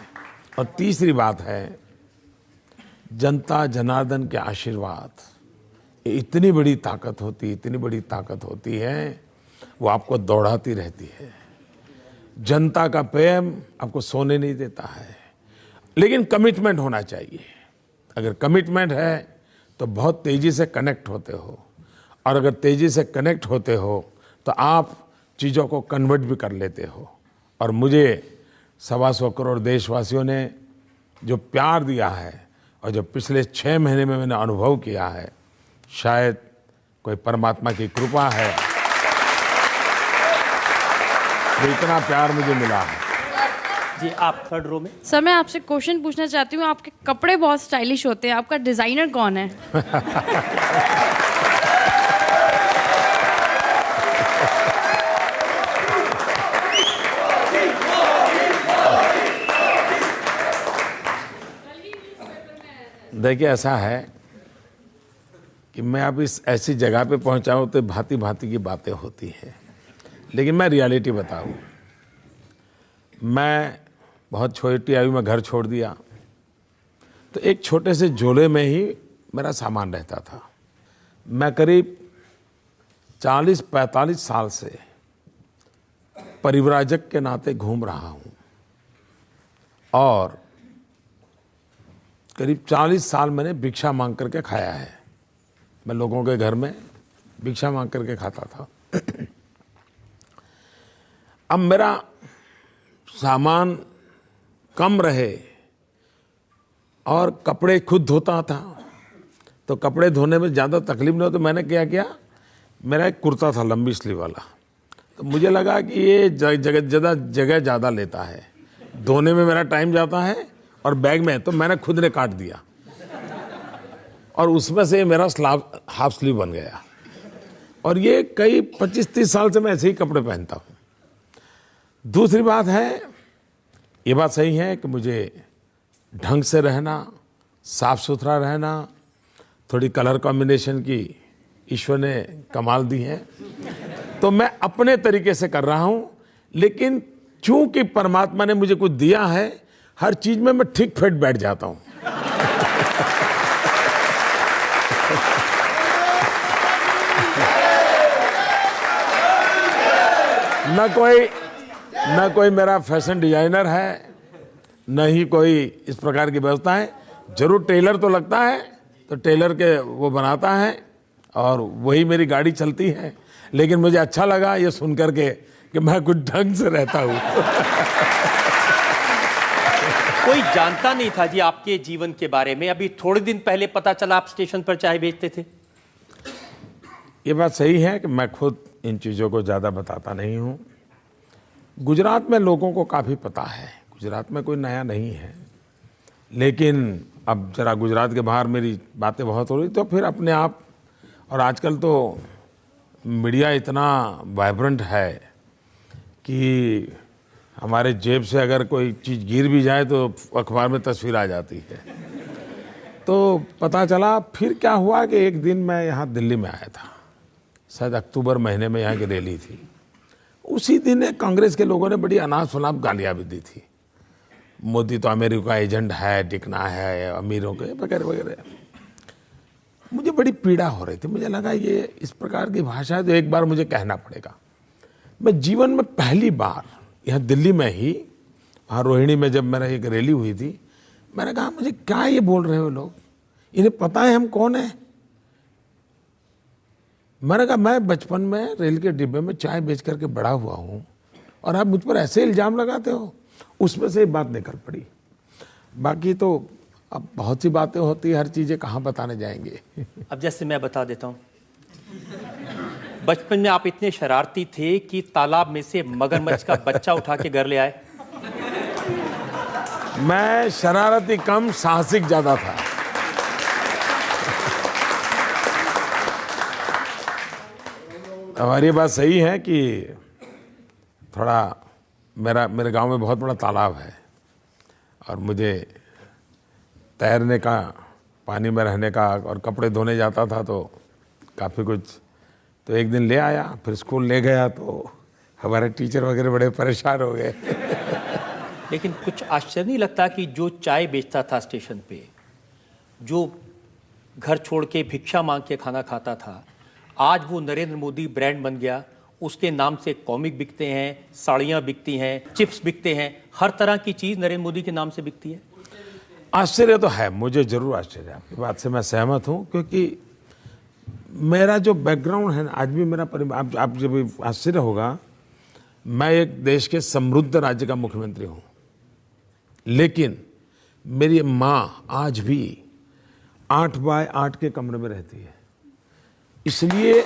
और तीसरी बात है, जनता जनार्दन के आशीर्वाद, ये इतनी बड़ी ताकत होती है, वो आपको दौड़ाती रहती है। जनता का प्रेम आपको सोने नहीं देता है, लेकिन कमिटमेंट होना चाहिए। अगर कमिटमेंट है तो बहुत तेजी से कनेक्ट होते हो, और अगर तेजी से कनेक्ट होते हो तो आप चीज़ों को कन्वर्ट भी कर लेते हो। और मुझे 125 करोड़ देशवासियों ने जो प्यार दिया है और जो पिछले 6 महीने में मैंने अनुभव किया है, शायद कोई परमात्मा की कृपा है, जो इतना प्यार मुझे मिला है। जी, आप थर्ड रो में। सर, मैं आपसे क्वेश्चन पूछना चाहती हूँ, आपके कपड़े बहुत स्टाइलिश होते हैं, आपका डिजाइनर कौन है? देखिए, ऐसा है कि मैं अब इस ऐसी जगह पे पहुंचा हूं तो भांति भांति की बातें होती हैं, लेकिन मैं रियलिटी बताऊं, मैं बहुत छोटी आयु में घर छोड़ दिया, तो एक छोटे से झोले में ही मेरा सामान रहता था। मैं करीब 40-45 साल से परिव्राजक के नाते घूम रहा हूं, और करीब 40 साल मैंने भिक्षा मांग करके खाया है। मैं लोगों के घर में भिक्षा मांग करके खाता था। अब मेरा सामान कम रहे और कपड़े खुद धोता था, तो कपड़े धोने में ज़्यादा तकलीफ नहीं हो, तो मैंने क्या किया, मेरा एक कुर्ता था लंबी स्लीव वाला, तो मुझे लगा कि ये जगह ज़्यादा लेता है, धोने में मेरा टाइम जाता है और बैग में, तो मैंने खुद ने काट दिया और उसमें से मेरा हाफ स्लीव बन गया। और ये कई 25-30 साल से मैं ऐसे ही कपड़े पहनता हूँ। दूसरी बात है, ये बात सही है कि मुझे ढंग से रहना, साफ सुथरा रहना, थोड़ी कलर कॉम्बिनेशन की ईश्वर ने कमाल दी है, तो मैं अपने तरीके से कर रहा हूँ। लेकिन चूंकि परमात्मा ने मुझे कुछ दिया है, हर चीज में मैं ठीक फिट बैठ जाता हूँ। न कोई मेरा फैशन डिजाइनर है, न ही कोई इस प्रकार की व्यवस्था है। जरूर टेलर तो लगता है, तो टेलर के वो बनाता है और वही मेरी गाड़ी चलती है। लेकिन मुझे अच्छा लगा ये सुन करके कि मैं कुछ ढंग से रहता हूँ। कोई जानता नहीं था जी आपके जीवन के बारे में, अभी थोड़े दिन पहले पता चला आप स्टेशन पर चाय बेचते थे। ये बात सही है कि मैं खुद इन चीज़ों को ज़्यादा बताता नहीं हूँ। गुजरात में लोगों को काफ़ी पता है, गुजरात में कोई नया नहीं है। लेकिन अब जरा गुजरात के बाहर मेरी बातें बहुत हो रही, तो फिर अपने आप, और आजकल तो मीडिया इतना वाइब्रेंट है कि हमारे जेब से अगर कोई चीज़ गिर भी जाए तो अखबार में तस्वीर आ जाती है। तो पता चला फिर क्या हुआ कि एक दिन मैं यहाँ दिल्ली में आया था, शायद अक्टूबर महीने में यहाँ की रैली थी। उसी दिन कांग्रेस के लोगों ने बड़ी अनाप शनाप गालियाँ भी दी थी, मोदी तो अमेरिका का एजेंट है, टिकना है अमीरों के वगैरह वगैरह। मुझे बड़ी पीड़ा हो रही थी, मुझे लगा ये इस प्रकार की भाषा है तो एक बार मुझे कहना पड़ेगा। मैं जीवन में पहली बार यहाँ दिल्ली में ही, वहाँ रोहिणी में जब मेरा एक रैली हुई थी, मैंने कहा मुझे क्या ये बोल रहे हो लोग, इन्हें पता है हम कौन है। मैंने कहा मैं बचपन में रेल के डिब्बे में चाय बेच करके बड़ा हुआ हूँ और आप मुझ पर ऐसे इल्जाम लगाते हो। उसमें से एक बात निकल पड़ी। बाकी तो अब बहुत सी बातें होती है, हर चीजें कहाँ बताने जाएंगे। अब जैसे मैं बता देता हूँ, बचपन में आप इतने शरारती थे कि तालाब में से मगरमच्छ का बच्चा उठा के घर ले आए। मैं शरारती कम, साहसिक ज्यादा था। हमारी बात सही है कि थोड़ा मेरे गांव में बहुत बड़ा तालाब है और मुझे तैरने का, पानी में रहने का और कपड़े धोने जाता था तो काफ़ी कुछ। तो एक दिन ले आया, फिर स्कूल ले गया तो हमारे टीचर वगैरह बड़े परेशान हो गए। लेकिन कुछ आश्चर्य नहीं लगता कि जो चाय बेचता था स्टेशन पे, जो घर छोड़ के भिक्षा मांग के खाना खाता था, आज वो नरेंद्र मोदी ब्रांड बन गया। उसके नाम से कॉमिक बिकते हैं, साड़ियाँ बिकती हैं, चिप्स बिकते हैं, हर तरह की चीज़ नरेंद्र मोदी के नाम से बिकती है। आश्चर्य तो है, मुझे जरूर आश्चर्य है। आपकी बात से मैं सहमत हूँ, क्योंकि मेरा जो बैकग्राउंड है ना, आज भी मेरा आप जब आश्चर्य होगा, मैं एक देश के समृद्ध राज्य का मुख्यमंत्री हूँ, लेकिन मेरी माँ आज भी 8 बाय 8 के कमरे में रहती है। इसलिए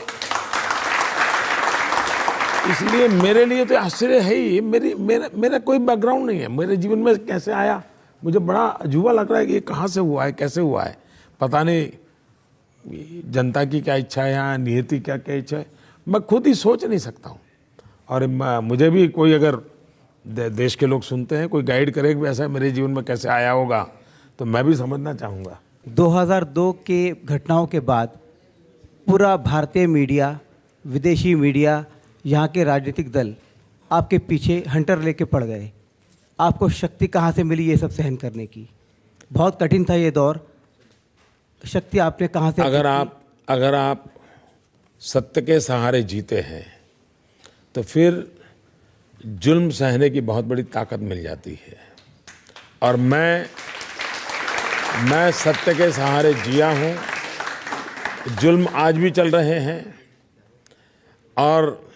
मेरे लिए तो आश्चर्य है ही। मेरा कोई बैकग्राउंड नहीं है। मेरे जीवन में कैसे आया, मुझे बड़ा अजूबा लग रहा है कि ये कहाँ से हुआ है, कैसे हुआ है, पता नहीं। जनता की क्या इच्छा है या नियति क्या इच्छा है, मैं खुद ही सोच नहीं सकता हूँ। और मुझे भी कोई अगर देश के लोग सुनते हैं, कोई गाइड करे कि ऐसा मेरे जीवन में कैसे आया होगा, तो मैं भी समझना चाहूँगा। 2002 के घटनाओं के बाद पूरा भारतीय मीडिया, विदेशी मीडिया, यहाँ के राजनीतिक दल आपके पीछे हंटर लेके पड़ गए। आपको शक्ति कहाँ से मिली ये सब सहन करने की? बहुत कठिन था ये दौर, शक्ति आपने कहाँ से? अगर आप सत्य के सहारे जीते हैं तो फिर जुल्म सहने की बहुत बड़ी ताकत मिल जाती है। और मैं सत्य के सहारे जिया हूँ। जुल्म आज भी चल रहे हैं और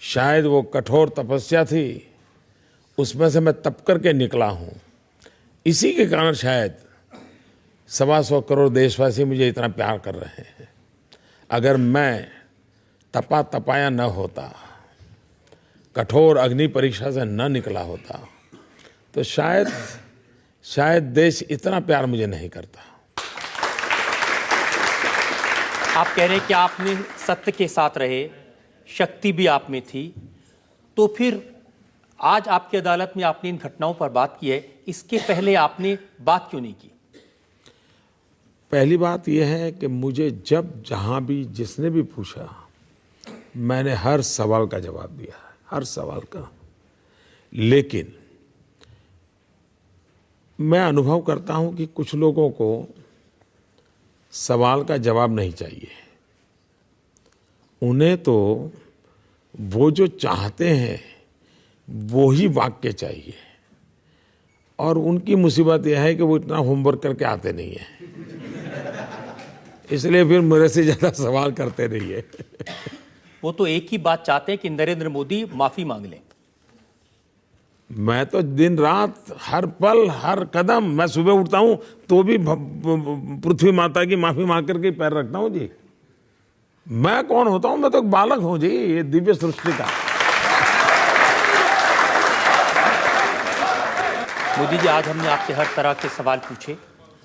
शायद वो कठोर तपस्या थी, उसमें से मैं तप करके निकला हूँ। इसी के कारण शायद 125 करोड़ देशवासी मुझे इतना प्यार कर रहे हैं। अगर मैं तपाया न होता, कठोर अग्नि परीक्षा से न निकला होता, तो शायद देश इतना प्यार मुझे नहीं करता। आप कह रहे हैं कि आपने सत्य के साथ रहे, शक्ति भी आप में थी, तो फिर आज आपकी अदालत में आपने इन घटनाओं पर बात की है, इसके पहले आपने बात क्यों नहीं की? पहली बात यह है कि मुझे जब जहां भी जिसने भी पूछा, मैंने हर सवाल का जवाब दिया है, हर सवाल का। लेकिन मैं अनुभव करता हूं कि कुछ लोगों को सवाल का जवाब नहीं चाहिए, उन्हें तो वो जो चाहते हैं वो ही वाक्य चाहिए। और उनकी मुसीबत यह है कि वो इतना होमवर्क करके आते नहीं है, इसलिए फिर मेरे से ज्यादा सवाल करते नहीं है। वो तो एक ही बात चाहते हैं कि नरेंद्र मोदी माफी मांग लें। मैं तो दिन रात, हर पल, हर कदम, मैं सुबह उठता हूं तो भी पृथ्वी माता की माफी मांग करके पैर रखता हूं जी। मैं कौन होता हूं? मैं तो एक बालक हूं जी, ये दिव्य सृष्टि का। मोदी जी, आज हमने आपसे हर तरह के सवाल पूछे,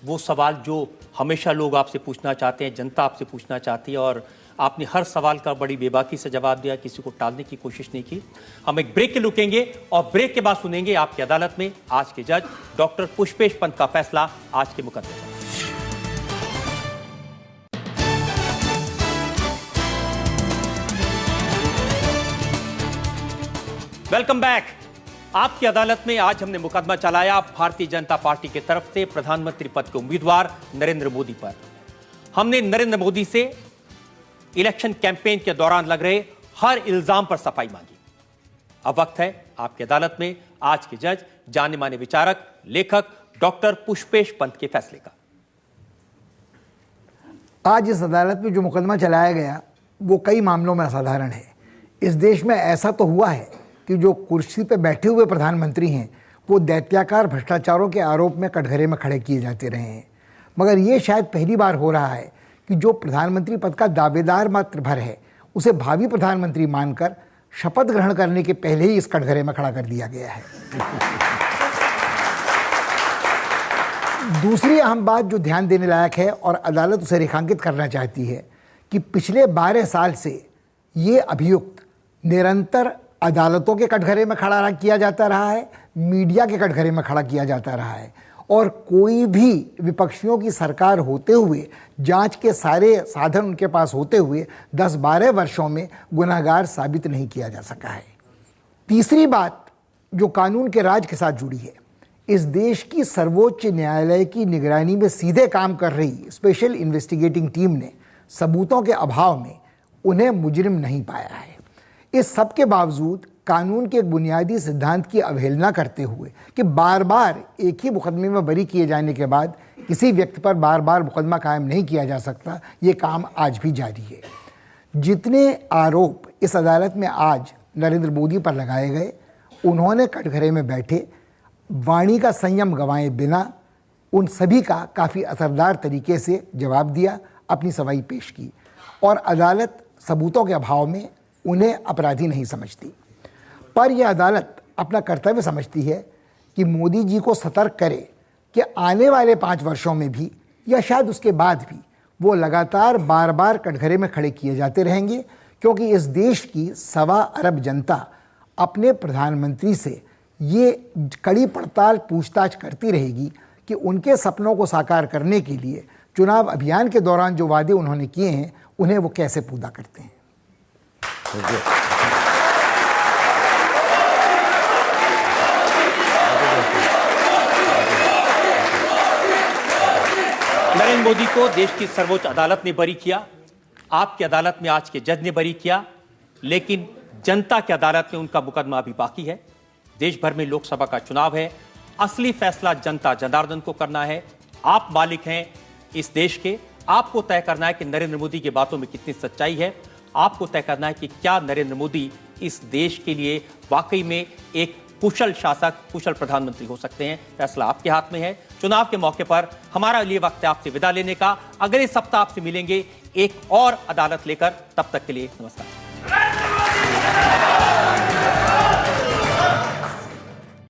वो सवाल जो हमेशा लोग आपसे पूछना चाहते हैं, जनता आपसे पूछना चाहती है, और आपने हर सवाल का बड़ी बेबाकी से जवाब दिया, किसी को टालने की कोशिश नहीं की। हम एक ब्रेक के रुकेंगे और ब्रेक के बाद सुनेंगे आपकी अदालत में आज के जज डॉक्टर पुष्पेश पंत का फैसला आज के मुकदमे में। Welcome back. आपकी अदालत में आज हमने मुकदमा चलाया भारतीय जनता पार्टी की तरफ से प्रधानमंत्री पद के उम्मीदवार नरेंद्र मोदी पर। हमने नरेंद्र मोदी से इलेक्शन कैंपेन के दौरान लग रहे हर इल्जाम पर सफाई मांगी। अब वक्त है आपकी अदालत में आज के जज, जाने माने विचारक, लेखक डॉक्टर पुष्पेश पंत के फैसले का। आज इस अदालत में जो मुकदमा चलाया गया वो कई मामलों में असाधारण है। इस देश में ऐसा तो हुआ है कि जो कुर्सी पर बैठे हुए प्रधानमंत्री हैं वो दैत्याकार भ्रष्टाचारों के आरोप में कटघरे में खड़े किए जाते रहे हैं। मगर ये शायद पहली बार हो रहा है कि जो प्रधानमंत्री पद का दावेदार मात्र भर है उसे भावी प्रधानमंत्री मानकर शपथ ग्रहण करने के पहले ही इस कटघरे में खड़ा कर दिया गया है। दूसरी अहम बात जो ध्यान देने लायक है और अदालत उसे रेखांकित करना चाहती है कि पिछले 12 साल से ये अभियुक्त निरंतर अदालतों के कटघरे में खड़ा किया जाता रहा है, मीडिया के कटघरे में खड़ा किया जाता रहा है और कोई भी विपक्षियों की सरकार होते हुए, जांच के सारे साधन उनके पास होते हुए 10-12 वर्षों में गुनहगार साबित नहीं किया जा सका है। तीसरी बात जो कानून के राज के साथ जुड़ी है, इस देश की सर्वोच्च न्यायालय की निगरानी में सीधे काम कर रही स्पेशल इन्वेस्टिगेटिंग टीम ने सबूतों के अभाव में उन्हें मुजरिम नहीं पाया है। इस सब के बावजूद कानून के एक बुनियादी सिद्धांत की अवहेलना करते हुए कि बार बार एक ही मुकदमे में बरी किए जाने के बाद किसी व्यक्ति पर बार बार मुकदमा कायम नहीं किया जा सकता, ये काम आज भी जारी है। जितने आरोप इस अदालत में आज नरेंद्र मोदी पर लगाए गए, उन्होंने कटघरे में बैठे वाणी का संयम गंवाए बिना उन सभी का काफ़ी असरदार तरीके से जवाब दिया, अपनी सफाई पेश की और अदालत सबूतों के अभाव में उन्हें अपराधी नहीं समझती। पर यह अदालत अपना कर्तव्य समझती है कि मोदी जी को सतर्क करे कि आने वाले 5 वर्षों में भी या शायद उसके बाद भी वो लगातार बार बार कटघरे में खड़े किए जाते रहेंगे, क्योंकि इस देश की 1.25 अरब जनता अपने प्रधानमंत्री से ये कड़ी पड़ताल पूछताछ करती रहेगी कि उनके सपनों को साकार करने के लिए चुनाव अभियान के दौरान जो वादे उन्होंने किए हैं उन्हें वो कैसे पूरा करते हैं। नरेंद्र मोदी को देश की सर्वोच्च अदालत ने बरी किया, आपकी अदालत में आज के जज ने बरी किया, लेकिन जनता की अदालत में उनका मुकदमा अभी बाकी है। देश भर में लोकसभा का चुनाव है, असली फैसला जनता जनार्दन को करना है। आप मालिक हैं इस देश के, आपको तय करना है कि नरेंद्र मोदी की बातों में कितनी सच्चाई है। आपको तय करना है कि क्या नरेंद्र मोदी इस देश के लिए वाकई में एक कुशल शासक, कुशल प्रधानमंत्री हो सकते हैं। फैसला आपके हाथ में है। चुनाव के मौके पर हमारा लिए वक्त है आपसे विदा लेने का। अगले सप्ताह आपसे मिलेंगे एक और अदालत लेकर। तब तक के लिए नमस्कार।